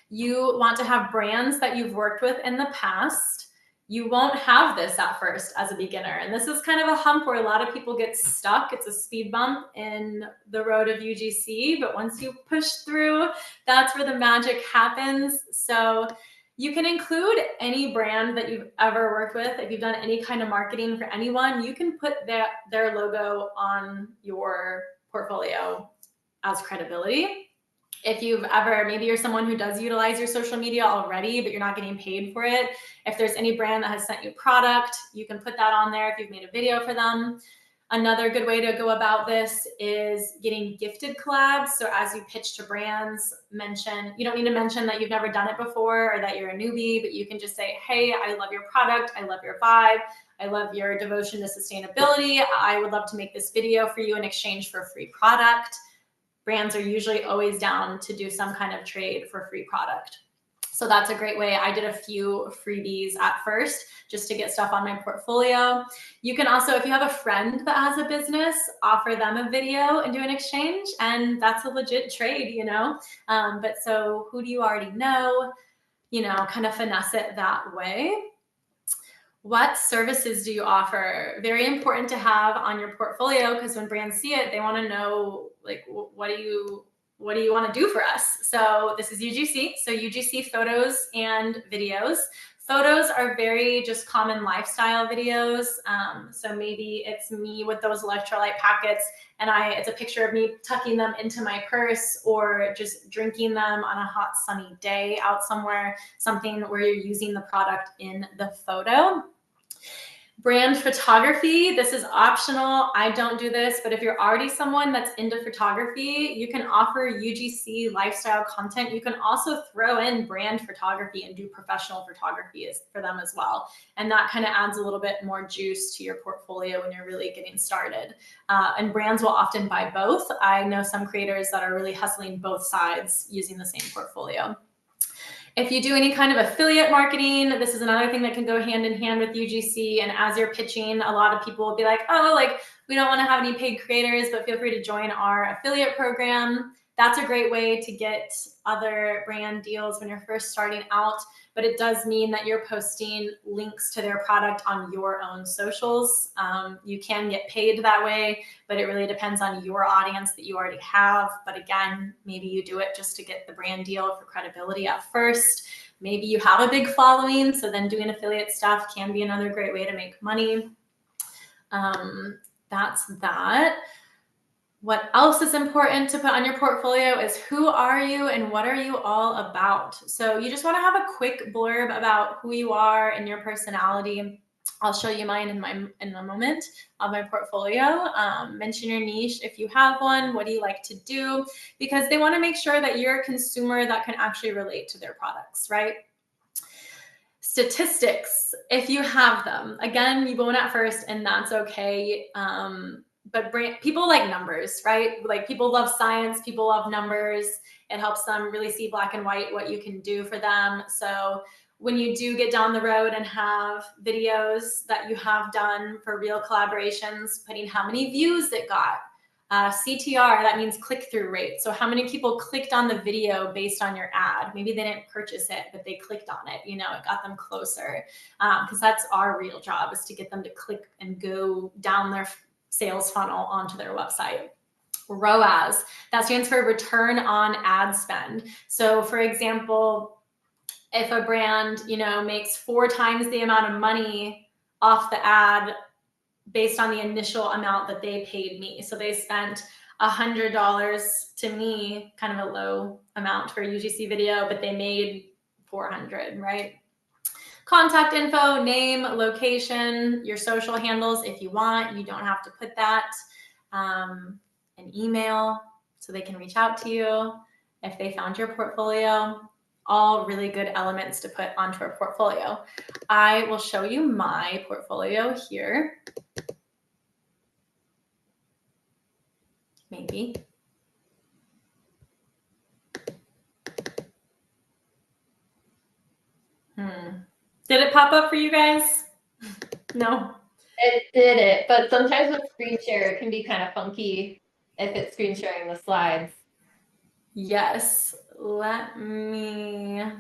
You want to have brands that you've worked with in the past. You won't have this at first as a beginner, and this is kind of a hump where a lot of people get stuck. It's a speed bump in the road of UGC, but once you push through, that's where the magic happens. So you can include any brand that you've ever worked with. If you've done any kind of marketing for anyone, you can put their logo on your portfolio as credibility. If you've ever, maybe you're someone who does utilize your social media already, but you're not getting paid for it. If there's any brand that has sent you product, you can put that on there if you've made a video for them. Another good way to go about this is getting gifted collabs. So as you pitch to brands, you don't need to mention that you've never done it before or that you're a newbie, but you can just say, hey, I love your product. I love your vibe. I love your devotion to sustainability. I would love to make this video for you in exchange for a free product. Brands are usually always down to do some kind of trade for free product. So that's a great way. I did a few freebies at first just to get stuff on my portfolio. You can also, if you have a friend that has a business, offer them a video and do an exchange, and that's a legit trade, you know? But so who do you already know? You know, kind of finesse it that way. What services do you offer? Very important to have on your portfolio, because when brands see it, they want to know, like, what do you want to do for us? So this is UGC. So UGC photos and videos. Photos are very just common lifestyle videos. So maybe it's me with those electrolyte packets and it's a picture of me tucking them into my purse, or just drinking them on a hot sunny day out somewhere, something where you're using the product in the photo. Brand photography, this is optional. I don't do this, but if you're already someone that's into photography, you can offer UGC lifestyle content. You can also throw in brand photography and do professional photography for them as well. And that kind of adds a little bit more juice to your portfolio when you're really getting started. And brands will often buy both. I know some creators that are really hustling both sides using the same portfolio. If you do any kind of affiliate marketing, this is another thing that can go hand in hand with UGC. And as you're pitching, a lot of people will be like, oh, like, we don't want to have any paid creators, but feel free to join our affiliate program. That's a great way to get other brand deals when you're first starting out. But it does mean that you're posting links to their product on your own socials. You can get paid that way, but it really depends on your audience that you already have. But again, maybe you do it just to get the brand deal for credibility at first. Maybe you have a big following, so then doing affiliate stuff can be another great way to make money. That's that. What else is important to put on your portfolio is who are you and what are you all about? So you just want to have a quick blurb about who you are and your personality. I'll show you mine in a moment of my portfolio. Mention your niche if you have one. What do you like to do? Because they want to make sure that you're a consumer that can actually relate to their products, right? Statistics, if you have them. Again, you won't at first, and that's okay. But people like numbers, right? Like, people love science, people love numbers. It helps them really see black and white what you can do for them. So when you do get down the road and have videos that you have done for real collaborations, putting how many views it got. CTR, that means click-through rate. So how many people clicked on the video based on your ad? Maybe they didn't purchase it, but they clicked on it. You know, it got them closer. Because that's our real job, is to get them to click and go down their sales funnel onto their website. ROAS, that stands for return on ad spend. So for example, if a brand, you know, makes 4 times the amount of money off the ad based on the initial amount that they paid me. So they spent $100 to me, kind of a low amount for a UGC video, but they made 400, right? Contact info, name, location, your social handles if you want. You don't have to put that. An email so they can reach out to you if they found your portfolio. All really good elements to put onto a portfolio. I will show you my portfolio here. Maybe. Did it pop up for you guys? No. It did it, but sometimes with screen share, it can be kind of funky if it's screen sharing the slides. Yes. Let me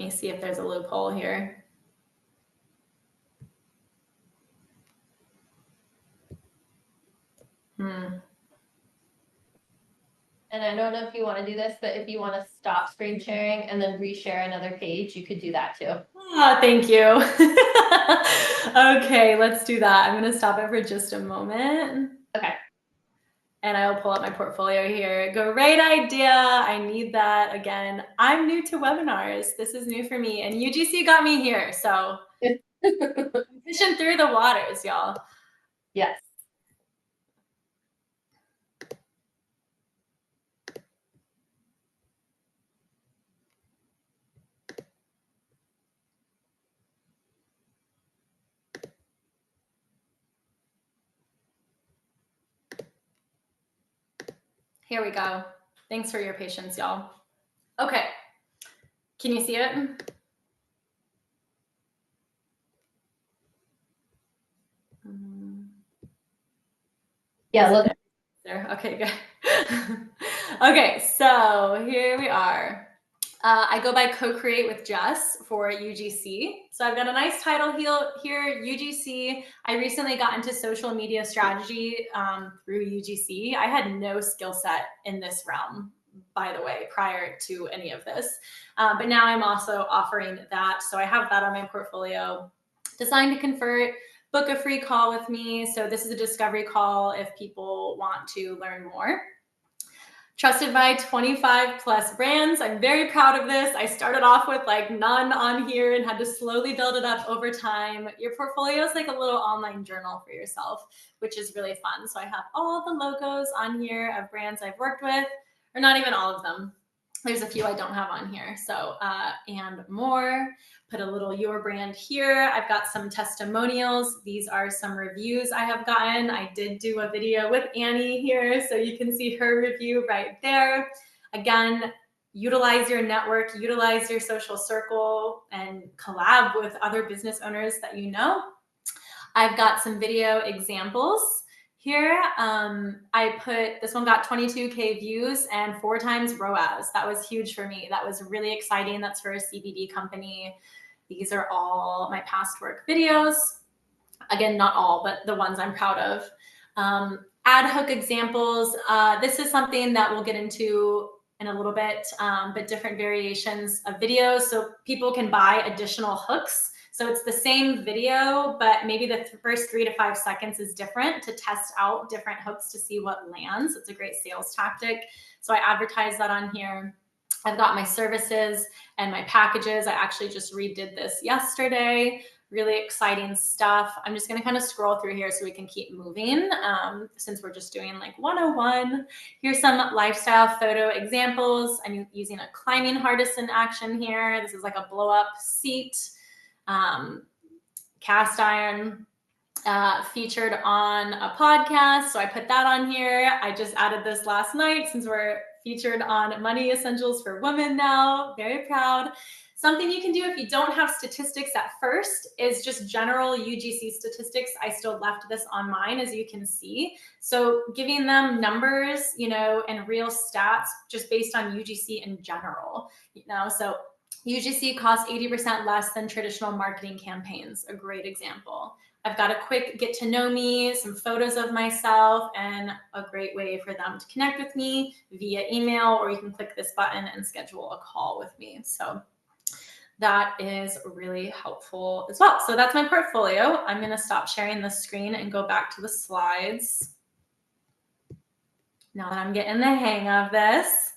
see if there's a loophole here. And I don't know if you want to do this, but if you want to stop screen sharing and then reshare another page, you could do that too. Oh, thank you. Okay, let's do that. I'm going to stop it for just a moment. Okay. And I will pull up my portfolio here. Great idea. I need that again. I'm new to webinars. This is new for me. And UGC got me here. So fishing through the waters, y'all. Yes. Here we go. Thanks for your patience, y'all. Okay. Can you see it? Yeah, look. There. Okay, good. Okay, so here we are. I go by Co-Create with Jess for UGC. So I've got a nice title here, UGC. I recently got into social media strategy through UGC. I had no skill set in this realm, by the way, prior to any of this. But now I'm also offering that. So I have that on my portfolio. Designed to convert. Book a free call with me. So this is a discovery call if people want to learn more. Trusted by 25 plus brands. I'm very proud of this. I started off with like none on here and had to slowly build it up over time. Your portfolio is like a little online journal for yourself, which is really fun. So I have all the logos on here of brands I've worked with, or not even all of them. There's a few I don't have on here. So, and more. Put a little your brand here. I've got some testimonials. These are some reviews I have gotten. I did do a video with Annie here, so you can see her review right there. Again, utilize your network, utilize your social circle, and collab with other business owners that you know. I've got some video examples here. I put, this one got 22K views and 4 times ROAS. That was huge for me. That was really exciting. That's for a CBD company. These are all my past work videos. Again, not all, but the ones I'm proud of. Ad hook examples. This is something that we'll get into in a little bit, but different variations of videos. So people can buy additional hooks. So it's the same video, but maybe the first 3 to 5 seconds is different to test out different hooks to see what lands. It's a great sales tactic. So I advertise that on here. I've got my services and my packages. I actually just redid this yesterday. Really exciting stuff. I'm just going to kind of scroll through here so we can keep moving since we're just doing like 101. Here's some lifestyle photo examples. I'm using a climbing harness in action here. This is like a blow up seat. Cast iron featured on a podcast. So I put that on here. I just added this last night since we're featured on Money Essentials for Women now. Very proud. Something you can do if you don't have statistics at first is just general UGC statistics. I still left this on mine, as you can see. So giving them numbers, you know, and real stats just based on UGC in general, you know, so UGC costs 80% less than traditional marketing campaigns, a great example. I've got a quick get to know me, some photos of myself, and a great way for them to connect with me via email, or you can click this button and schedule a call with me. So that is really helpful as well. So that's my portfolio. I'm going to stop sharing the screen and go back to the slides. Now that I'm getting the hang of this.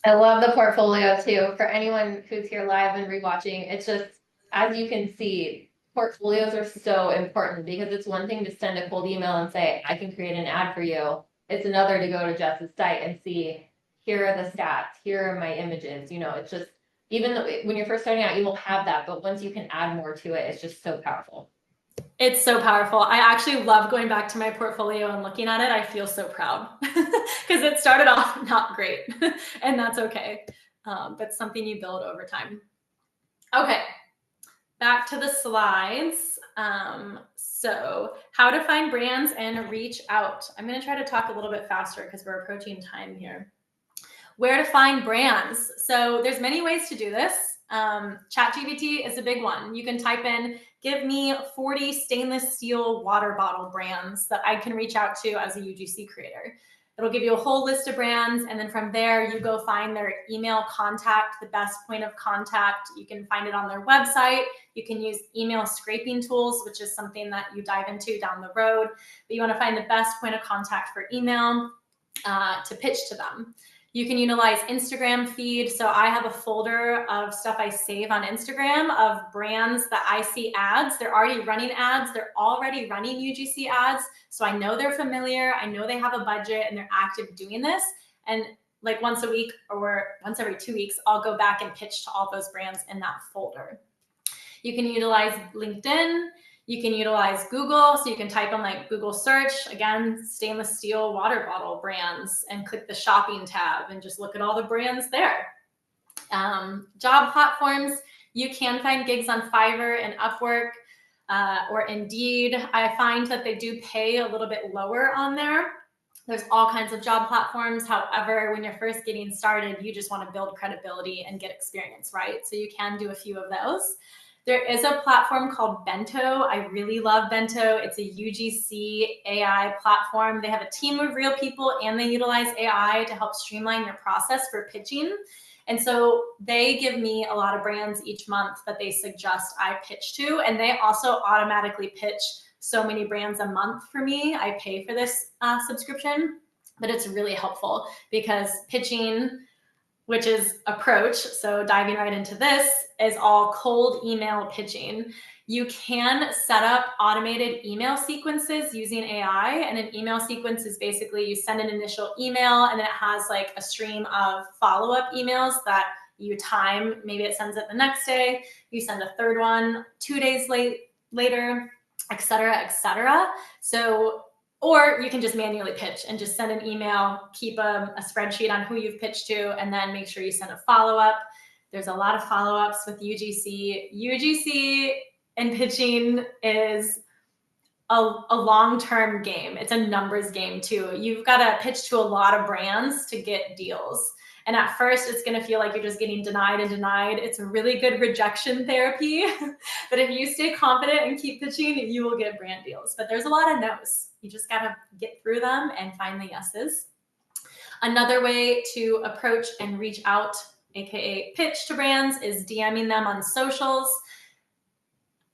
I love the portfolio too. For anyone who's here live and rewatching, it's just, as you can see, portfolios are so important, because it's one thing to send a cold email and say, I can create an ad for you. It's another to go to Jess's site and see, here are the stats, here are my images. You know, it's just, even though when you're first starting out, you won't have that, but once you can add more to it, it's just so powerful. It's so powerful. I actually love going back to my portfolio and looking at it. I feel so proud because it started off not great, and that's okay. But something you build over time. Okay, back to the slides. So how to find brands and reach out. I'm going to try to talk a little bit faster because we're approaching time here. Where to find brands. So there's many ways to do this. ChatGPT is a big one. You can type in, give me 40 stainless steel water bottle brands that I can reach out to as a UGC creator. It'll give you a whole list of brands, and then from there you go find their email contact, the best point of contact. You can find it on their website. You can use email scraping tools, which is something that you dive into down the road. But you want to find the best point of contact for email to pitch to them. You can utilize Instagram feed. So I have a folder of stuff I save on Instagram of brands that I see ads. They're already running ads. They're already running UGC ads. So I know they're familiar. I know they have a budget and they're active doing this. And like once a week or once every 2 weeks, I'll go back and pitch to all those brands in that folder. You can utilize LinkedIn. You can utilize Google, so you can type in like Google search, again, stainless steel water bottle brands, and click the shopping tab and just look at all the brands there. Job platforms, you can find gigs on Fiverr and Upwork or Indeed. I find that they do pay a little bit lower on there. There's all kinds of job platforms. However, when you're first getting started, you just want to build credibility and get experience, right? So you can do a few of those. There is a platform called Bento. I really love Bento. It's a UGC AI platform. They have a team of real people and they utilize AI to help streamline your process for pitching. And so they give me a lot of brands each month that they suggest I pitch to. And they also automatically pitch so many brands a month for me. I pay for this subscription, but it's really helpful because pitching, which is approach, so diving right into this, is all cold email pitching. You can set up automated email sequences using AI, and an email sequence is basically you send an initial email and then it has like a stream of follow-up emails that you time. Maybe it sends it the next day, you send a third one 2 days later, et cetera, et cetera. So, or you can just manually pitch and just send an email, keep a spreadsheet on who you've pitched to, and then make sure you send a follow-up. There's a lot of follow-ups with UGC. UGC and pitching is a long-term game. It's a numbers game too. You've got to pitch to a lot of brands to get deals. And at first, it's going to feel like you're just getting denied and denied. It's a really good rejection therapy. But if you stay confident and keep pitching, you will get brand deals. But there's a lot of no's. You just got to get through them and find the yeses. Another way to approach and reach out, aka pitch to brands, is DMing them on socials.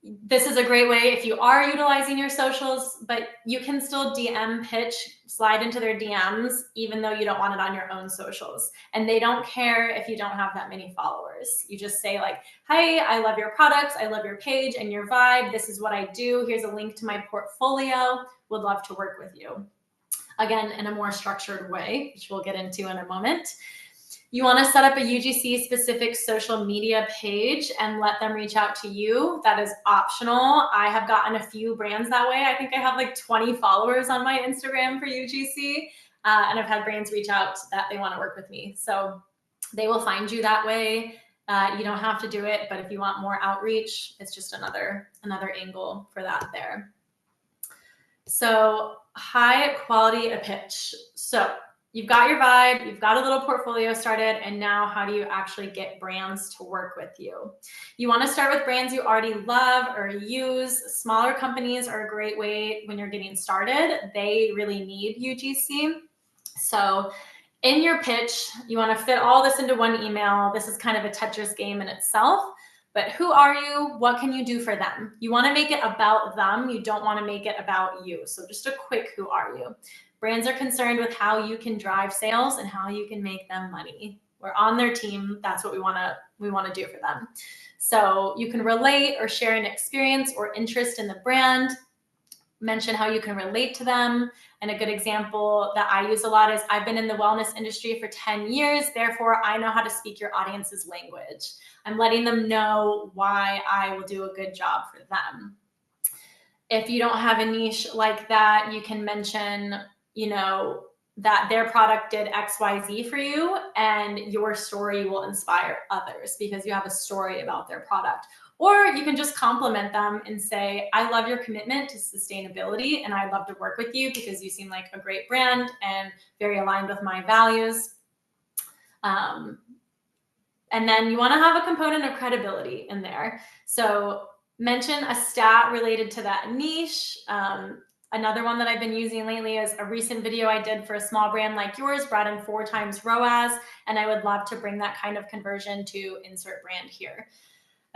This is a great way if you are utilizing your socials, but you can still DM pitch, slide into their DMs, even though you don't want it on your own socials. And they don't care if you don't have that many followers. You just say like, hi, I love your products. I love your page and your vibe. This is what I do. Here's a link to my portfolio. Would love to work with you. Again, in a more structured way, which we'll get into in a moment. You want to set up a UGC specific social media page and let them reach out to you. That is optional. I have gotten a few brands that way. I think I have like 20 followers on my Instagram for UGC. And I've had brands reach out that they want to work with me. So they will find you that way. You don't have to do it, but if you want more outreach, it's just another angle for that there. So high quality of pitch. So you've got your vibe, you've got a little portfolio started, and now how do you actually get brands to work with you? You want to start with brands you already love or use. Smaller companies are a great way when you're getting started. They really need UGC. So in your pitch, you want to fit all this into one email. This is kind of a Tetris game in itself. But who are you? What can you do for them? You want to make it about them. You don't want to make it about you. So just a quick, who are you? Brands are concerned with how you can drive sales and how you can make them money. We're on their team. That's what we want to do for them. So you can relate or share an experience or interest in the brand. Mention how you can relate to them. And a good example that I use a lot is, I've been in the wellness industry for 10 years. Therefore, I know how to speak your audience's language. I'm letting them know why I will do a good job for them. If you don't have a niche like that, you can mention, that their product did XYZ for you, and your story will inspire others because you have a story about their product. Or you can just compliment them and say, I love your commitment to sustainability, and I'd love to work with you because you seem like a great brand and very aligned with my values. And then you want to have a component of credibility in there. So mention a stat related to that niche. Another one that I've been using lately is a recent video I did for a small brand like yours, brought in 4 times ROAS, and I would love to bring that kind of conversion to insert brand here.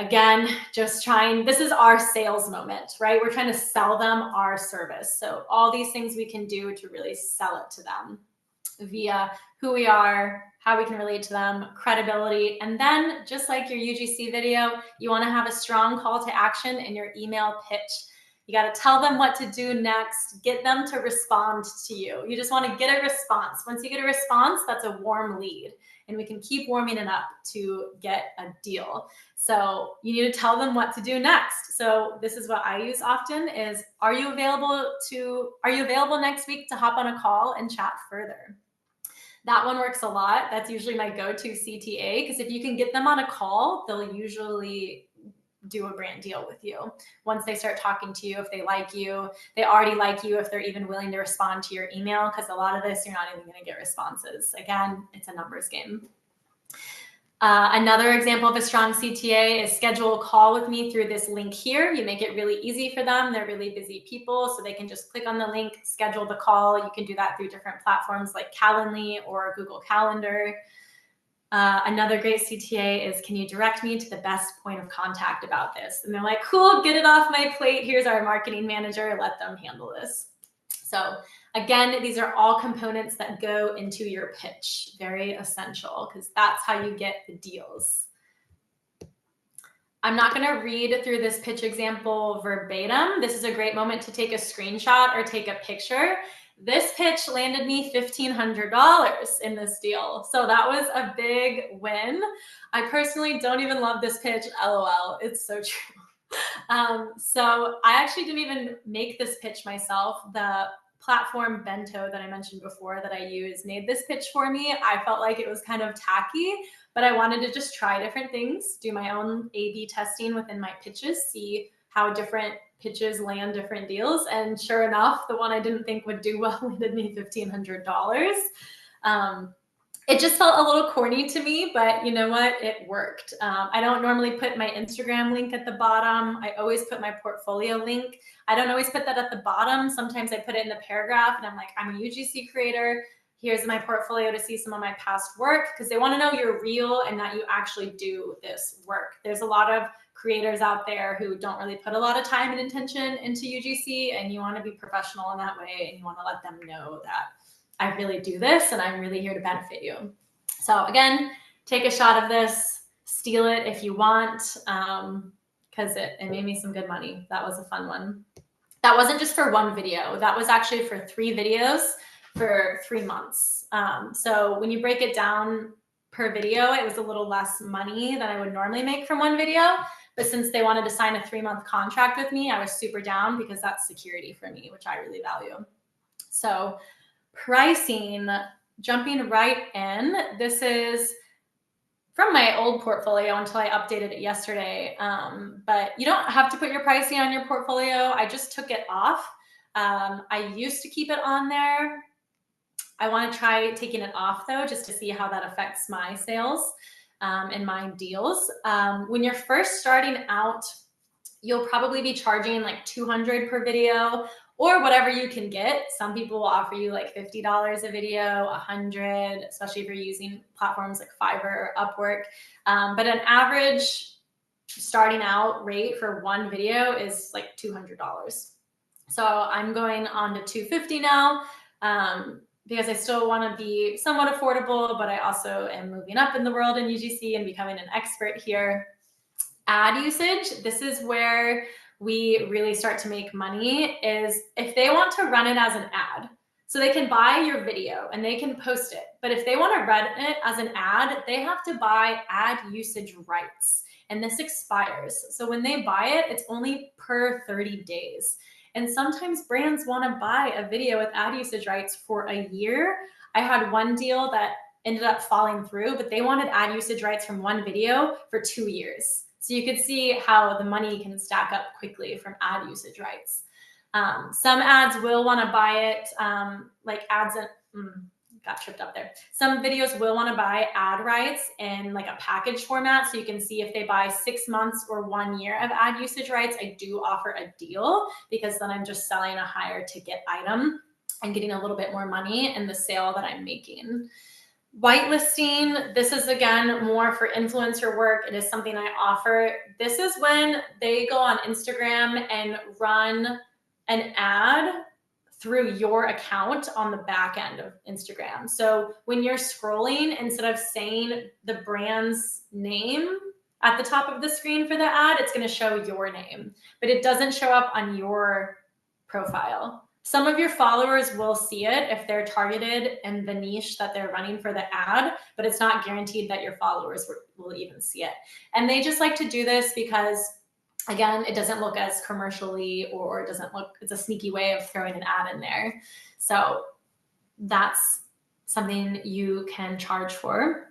Again, just trying, this is our sales moment, right? We're trying to sell them our service. So all these things we can do to really sell it to them via who we are, how we can relate to them, credibility. And then just like your UGC video, you want to have a strong call to action in your email pitch. You got to tell them what to do next, get them to respond to you. You just want to get a response. Once you get a response, that's a warm lead, and we can keep warming it up to get a deal. So you need to tell them what to do next. So this is what I use often is, are you available next week to hop on a call and chat further? That one works a lot. That's usually my go-to CTA, because if you can get them on a call, they'll usually do a brand deal with you. Once they start talking to you, if they like you, they already like you, if they're even willing to respond to your email, because a lot of this, you're not even going to get responses. Again, it's a numbers game. Another example of a strong CTA is schedule a call with me through this link here. You make it really easy for them. They're really busy people, so they can just click on the link, schedule the call. You can do that through different platforms like Calendly or Google Calendar. Another great CTA is, can you direct me to the best point of contact about this? And they're like, cool, get it off my plate. Here's our marketing manager. Let them handle this. So again, these are all components that go into your pitch. Very essential, because that's how you get the deals. I'm not going to read through this pitch example verbatim. This is a great moment to take a screenshot or take a picture. This pitch landed me $1,500 in this deal. So that was a big win. I personally don't even love this pitch. LOL. It's so true. So I actually didn't even make this pitch myself. The platform Bento that I mentioned before that I use made this pitch for me. I felt like it was kind of tacky, but I wanted to just try different things, do my own A/B testing within my pitches, see how different pitches land different deals. And sure enough, the one I didn't think would do well landed me $1,500. It just felt a little corny to me, but you know what? It worked. I don't normally put my Instagram link at the bottom. I always put my portfolio link. I don't always put that at the bottom. Sometimes I put it in the paragraph and I'm like, I'm a UGC creator. Here's my portfolio to see some of my past work, because they want to know you're real and that you actually do this work. There's a lot of creators out there who don't really put a lot of time and intention into UGC, and you want to be professional in that way, and you want to let them know that I really do this and I'm really here to benefit you. So again, take a shot of this, steal it if you want, because it made me some good money. That was a fun one. That wasn't just for one video. That was actually for 3 videos for 3 months. So when you break it down per video, it was a little less money than I would normally make from one video. But since they wanted to sign a 3-month contract with me, I was super down, because that's security for me, which I really value. So pricing, jumping right in. This is from my old portfolio until I updated it yesterday. But you don't have to put your pricing on your portfolio. I just took it off. I used to keep it on there. I want to try taking it off though, just to see how that affects my sales and my deals. When you're first starting out, you'll probably be charging like $200 per video or whatever you can get. Some people will offer you like $50 a video, $100, especially if you're using platforms like Fiverr or Upwork. But an average starting out rate for one video is like $200. So I'm going on to $250 now because I still want to be somewhat affordable, but I also am moving up in the world in UGC and becoming an expert here. Ad usage, this is where we really start to make money, is if they want to run it as an ad. So they can buy your video and they can post it. But if they want to run it as an ad, they have to buy ad usage rights. And this expires. So when they buy it, it's only per 30 days. And sometimes brands want to buy a video with ad usage rights for a year. I had one deal that ended up falling through, but they wanted ad usage rights from one video for 2 years. So you could see how the money can stack up quickly from ad usage rights. Some ads will want to buy it, like ads, got tripped up there. Some videos will want to buy ad rights in like a package format. So you can see if they buy 6 months or 1 year of ad usage rights, I do offer a deal because then I'm just selling a higher ticket item and getting a little bit more money in the sale that I'm making. Whitelisting, this is again more for influencer work. It is something I offer. This is when they go on Instagram and run an ad through your account on the back end of Instagram. So when you're scrolling, instead of saying the brand's name at the top of the screen for the ad, it's going to show your name, but it doesn't show up on your profile. Some of your followers will see it if they're targeted in the niche that they're running for the ad, but it's not guaranteed that your followers will even see it. And they just like to do this because, again, it doesn't look as commercially, or it doesn't look, it's a sneaky way of throwing an ad in there. So that's something you can charge for.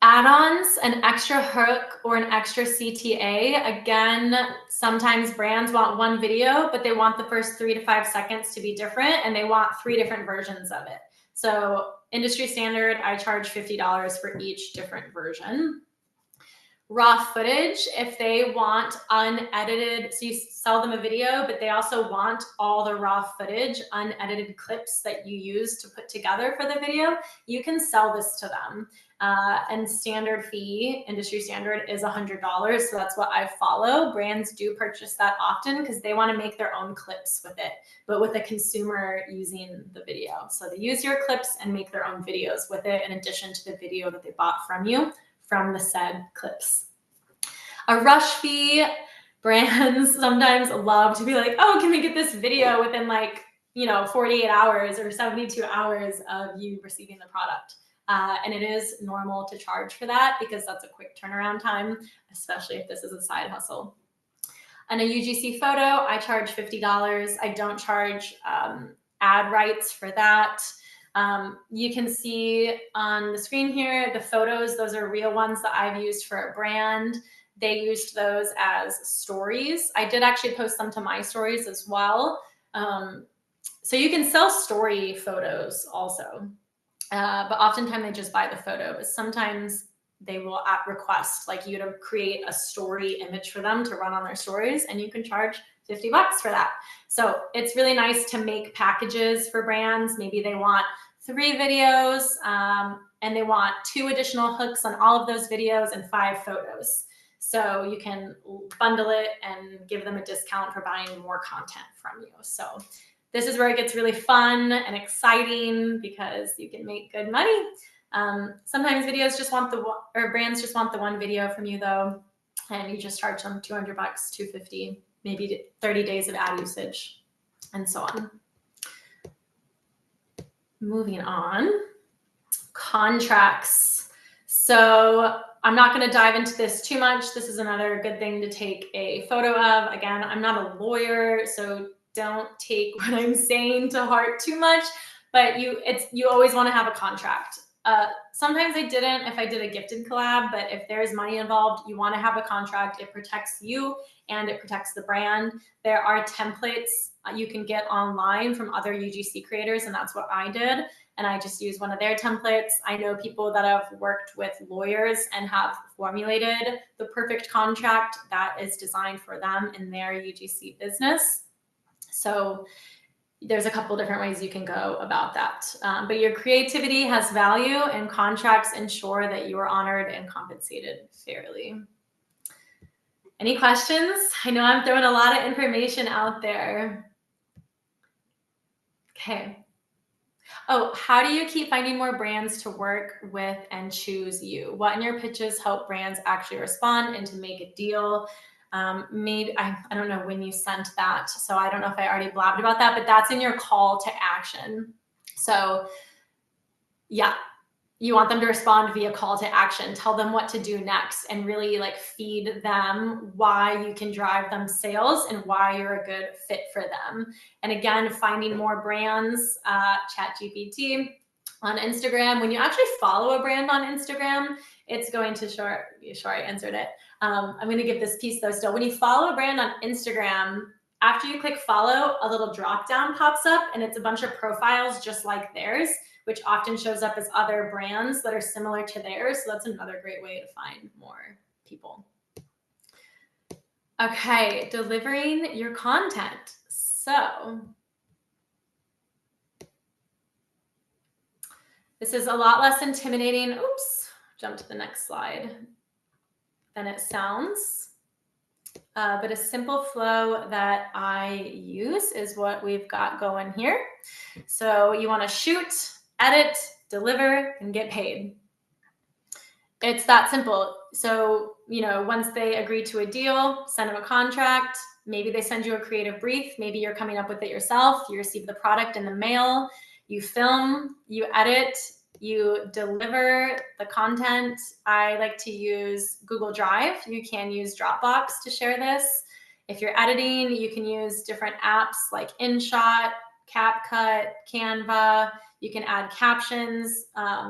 Add-ons, an extra hook or an extra CTA. Again, sometimes brands want one video, but they want the first 3 to 5 seconds to be different, and they want 3 different versions of it. So industry standard, I charge $50 for each different version. Raw footage, if they want unedited, so you sell them a video, but they also want all the raw footage, unedited clips that you use to put together for the video, you can sell this to them. And standard fee, industry standard, is $100. So that's what I follow. Brands do purchase that often because they want to make their own clips with it, but with a consumer using the video. So they use your clips and make their own videos with it in addition to the video that they bought from you from the said clips. A rush fee, brands sometimes love to be like, oh, can we get this video within 48 hours or 72 hours of you receiving the product? And it is normal to charge for that because that's a quick turnaround time, especially if this is a side hustle. And a UGC photo, I charge $50. I don't charge ad rights for that. You can see on the screen here, the photos, those are real ones that I've used for a brand. They used those as stories. I did actually post them to my stories as well. So you can sell story photos also. But oftentimes they just buy the photo, but sometimes they will at request like you to create a story image for them to run on their stories, and you can charge $50 for that. So it's really nice to make packages for brands. Maybe they want 3 videos and they want 2 additional hooks on all of those videos and 5 photos. So you can bundle it and give them a discount for buying more content from you. So this is where it gets really fun and exciting because you can make good money. Sometimes videos just want brands just want the one video from you though, and you just charge them $200, $250, maybe 30 days of ad usage, and so on. Moving on, contracts. So I'm not going to dive into this too much. This is another good thing to take a photo of. Again, I'm not a lawyer, so don't take what I'm saying to heart too much, but you always want to have a contract. Sometimes I didn't if I did a gifted collab, but if there's money involved, you want to have a contract. It protects you and it protects the brand. There are templates you can get online from other UGC creators, and that's what I did. And I just used one of their templates. I know people that have worked with lawyers and have formulated the perfect contract that is designed for them in their UGC business. So there's a couple different ways you can go about that. But your creativity has value, and contracts ensure that you are honored and compensated fairly. Any questions? I know I'm throwing a lot of information out there. Okay. Oh, how do you keep finding more brands to work with and choose you? What in your pitches help brands actually respond and to make a deal? Maybe I don't know when you sent that, so I don't know if I already blabbed about that, but that's in your call to action. So yeah, you want them to respond via call to action. Tell them what to do next and really like feed them why you can drive them sales and why you're a good fit for them. And again, finding more brands, ChatGPT on Instagram. When you actually follow a brand on Instagram, it's going to sure I answered it. I'm going to give this piece though still. When you follow a brand on Instagram, after you click follow, a little drop down pops up and it's a bunch of profiles just like theirs, which often shows up as other brands that are similar to theirs. So that's another great way to find more people. Okay, delivering your content. So this is a lot less intimidating. Oops, jump to the next slide. Than it sounds. But a simple flow that I use is what we've got going here. So you want to shoot, edit, deliver, and get paid. It's that simple. So, you know, once they agree to a deal, send them a contract. Maybe they send you a creative brief. Maybe you're coming up with it yourself. You receive the product in the mail. You film, you edit, you deliver the content. I like to use Google Drive. You can use Dropbox to share this. If you're editing, you can use different apps like InShot, CapCut, Canva. You can add captions.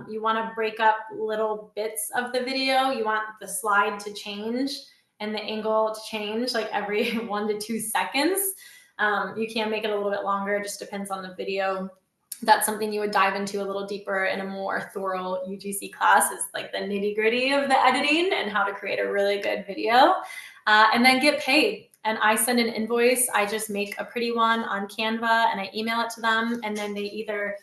You want to break up little bits of the video. You want the slide to change and the angle to change like every 1 to 2 seconds. You can make it a little bit longer. It just depends on the video. That's something you would dive into a little deeper in a more thorough UGC class, is like the nitty gritty of the editing and how to create a really good video, and then get paid. And I send an invoice. I just make a pretty one on Canva and I email it to them. And then they either,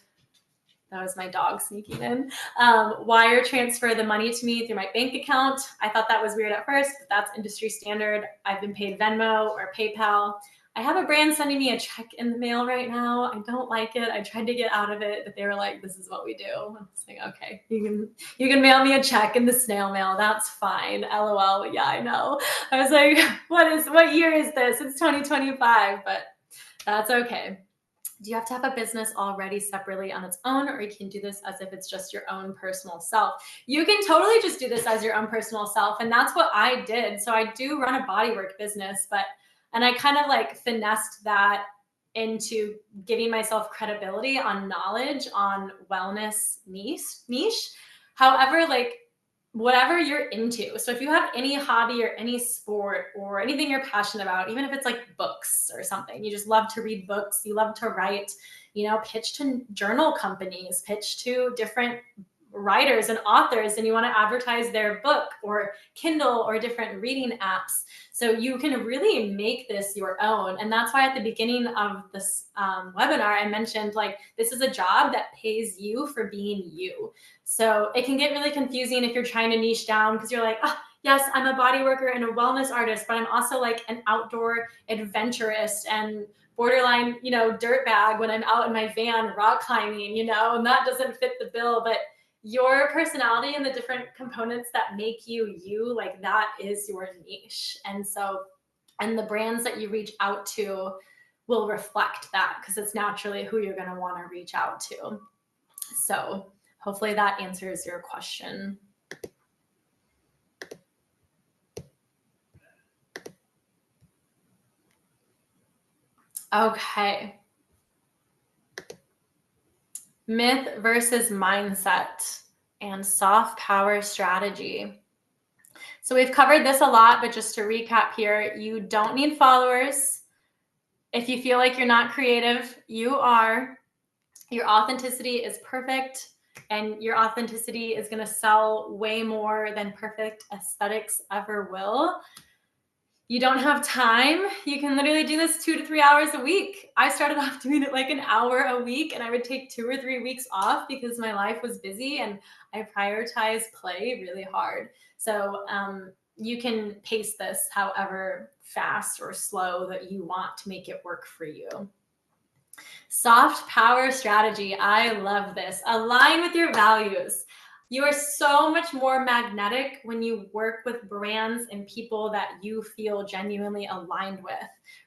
that was my dog sneaking in, wire transfer the money to me through my bank account. I thought that was weird at first, but that's industry standard. I've been paid Venmo or PayPal. I have a brand sending me a check in the mail right now. I don't like it. I tried to get out of it, but they were like, this is what we do. I was like, okay, you can mail me a check in the snail mail. That's fine. LOL. Yeah, I know. I was like, what year is this? It's 2025, but that's okay. Do you have to have a business already separately on its own, or you can do this as if it's just your own personal self? You can totally just do this as your own personal self. And that's what I did. So I do run a bodywork business, and I kind of like finessed that into giving myself credibility on knowledge on wellness niche. However, like whatever you're into. So if you have any hobby or any sport or anything you're passionate about, even if it's like books or something, you just love to read books, you love to write, you know, pitch to journal companies, pitch to different writers and authors, and you want to advertise their book or Kindle or different reading apps. So you can really make this your own. And that's why at the beginning of this webinar, I mentioned like, this is a job that pays you for being you. So it can get really confusing if you're trying to niche down because you're like, oh, yes, I'm a body worker and a wellness artist, but I'm also like an outdoor adventurist and borderline, you know, dirtbag when I'm out in my van rock climbing, you know, and that doesn't fit the bill. But your personality and the different components that make you you, like that is your niche. And so, and the brands that you reach out to will reflect that because it's naturally who you're going to want to reach out to. So hopefully that answers your question. Okay. Myth versus mindset. and soft power strategy. So we've covered this a lot, but just to recap here, you don't need followers. If you feel like you're not creative, you are. Your authenticity is perfect, and your authenticity is going to sell way more than perfect aesthetics ever will. You don't have time. You can literally do this 2 to 3 hours a week. I started off doing it like an hour a week, and I would take 2 or 3 weeks off because my life was busy and I prioritized play really hard. So you can pace this however fast or slow that you want to make it work for you. Soft power strategy. I love this. Align with your values. You are so much more magnetic when you work with brands and people that you feel genuinely aligned with.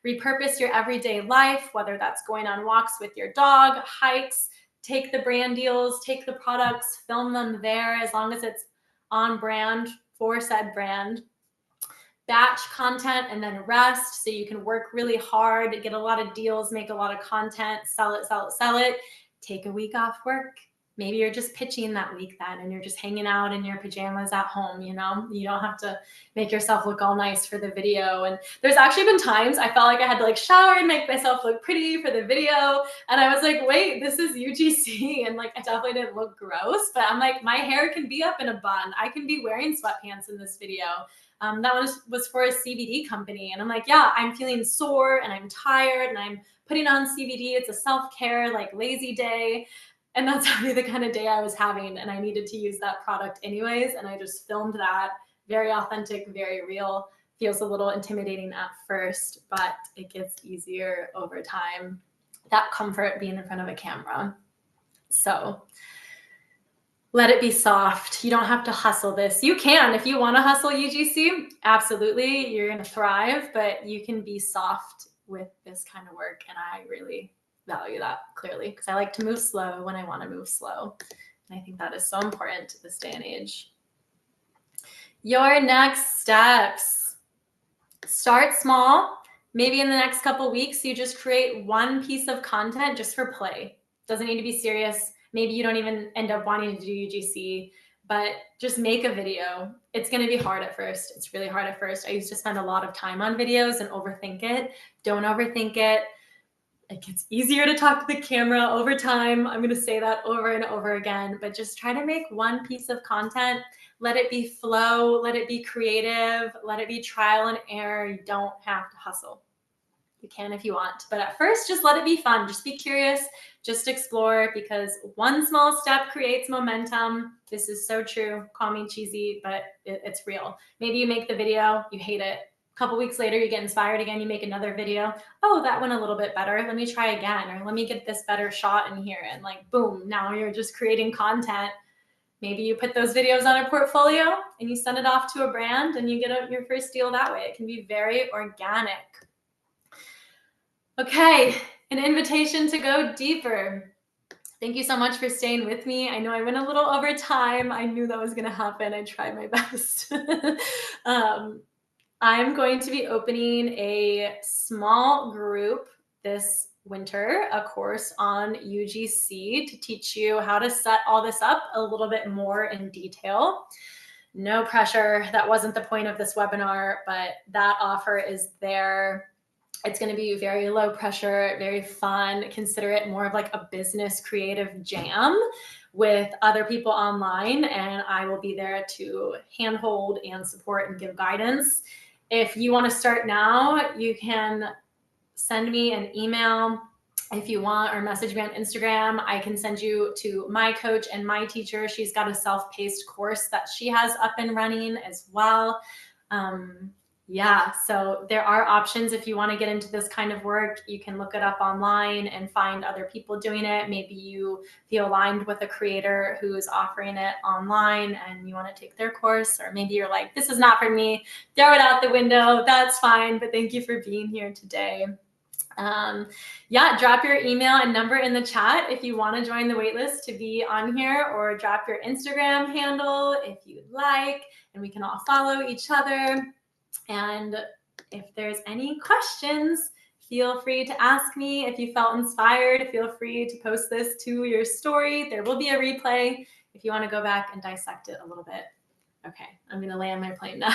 Repurpose your everyday life, whether that's going on walks with your dog, hikes, take the brand deals, take the products, film them there as long as it's on brand for said brand. Batch content and then rest so you can work really hard, get a lot of deals, make a lot of content, sell it, sell it, sell it. Take a week off work. Maybe you're just pitching that week then and you're just hanging out in your pajamas at home, you know? You don't have to make yourself look all nice for the video. And there's actually been times I felt like I had to like shower and make myself look pretty for the video. And I was like, wait, this is UGC. And like, I definitely didn't look gross, but I'm like, my hair can be up in a bun. I can be wearing sweatpants in this video. That was for a CBD company. And I'm like, yeah, I'm feeling sore and I'm tired and I'm putting on CBD. It's a self-care, like lazy day. And that's actually the kind of day I was having. And I needed to use that product anyways. And I just filmed that. Very authentic, very real. Feels a little intimidating at first, but it gets easier over time. That comfort being in front of a camera. So let it be soft. You don't have to hustle this. You can, if you want to hustle UGC, absolutely, you're going to thrive, but you can be soft with this kind of work. And I really value that clearly because I like to move slow when I want to move slow. And I think that is so important this day and age. Your next steps. Start small. Maybe in the next couple weeks, you just create one piece of content just for play. Doesn't need to be serious. Maybe you don't even end up wanting to do UGC, but just make a video. It's going to be hard at first. It's really hard at first. I used to spend a lot of time on videos and overthink it. Don't overthink it. It gets easier to talk to the camera over time. I'm going to say that over and over again, but just try to make one piece of content. Let it be flow. Let it be creative. Let it be trial and error. You don't have to hustle. You can if you want, but at first, just let it be fun. Just be curious, just explore, because one small step creates momentum. This is so true. Call me cheesy, but it's real. Maybe you make the video, you hate it. A couple weeks later, you get inspired again, you make another video. Oh, that went a little bit better. Let me try again, or let me get this better shot in here. And like, boom, now you're just creating content. Maybe you put those videos on a portfolio and you send it off to a brand and you get your first deal that way. It can be very organic. Okay, an invitation to go deeper. Thank you so much for staying with me. I know I went a little over time. I knew that was going to happen. I tried my best. I'm going to be opening a small group this winter, a course on UGC to teach you how to set all this up a little bit more in detail. No pressure. That wasn't the point of this webinar, but that offer is there. It's going to be very low pressure, very fun. Consider it more of like a business creative jam with other people online, and I will be there to handhold and support and give guidance. If you want to start now, you can send me an email if you want, or message me on Instagram. I can send you to my coach and my teacher. She's got a self-paced course that she has up and running as well. Yeah, so there are options if you want to get into this kind of work. You can look it up online and find other people doing it. Maybe you feel aligned with a creator who is offering it online and you want to take their course, or maybe you're like, this is not for me, throw it out the window. That's fine, but thank you for being here today. Yeah, drop your email and number in the chat if you want to join the waitlist to be on here, or drop your Instagram handle if you'd like, and we can all follow each other. And if there's any questions, feel free to ask me. If you felt inspired, feel free to post this to your story. There will be a replay if you want to go back and dissect it a little bit. Okay, I'm going to land my plane now.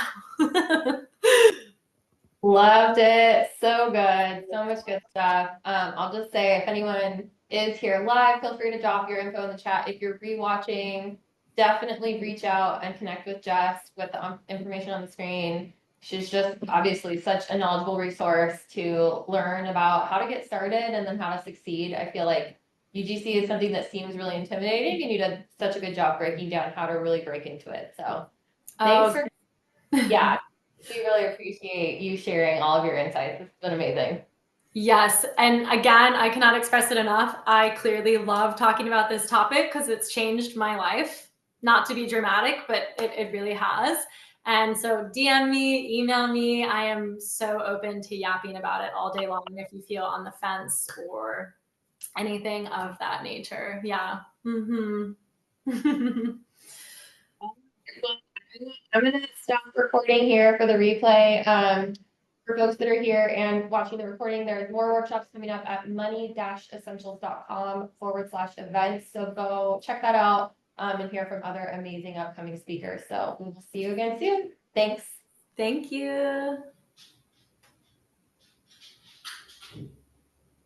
Loved it. So good. So much good stuff. I'll just say if anyone is here live, feel free to drop your info in the chat. If you're rewatching, definitely reach out and connect with Jess with the information on the screen. She's just obviously such a knowledgeable resource to learn about how to get started and then how to succeed. I feel like UGC is something that seems really intimidating, and you did such a good job breaking down how to really break into it. So thanks for, yeah, we really appreciate you sharing all of your insights. It's been amazing. Yes. And again, I cannot express it enough. I clearly love talking about this topic because it's changed my life. Not to be dramatic, but it really has. And so DM me, email me. I am so open to yapping about it all day long if you feel on the fence or anything of that nature. Yeah. Mm-hmm. I'm going to stop recording here for the replay. For folks that are here and watching the recording, there's more workshops coming up at money-essentials.com/events. So go check that out and hear from other amazing upcoming speakers. So we will see you again soon. Thanks. Thank you.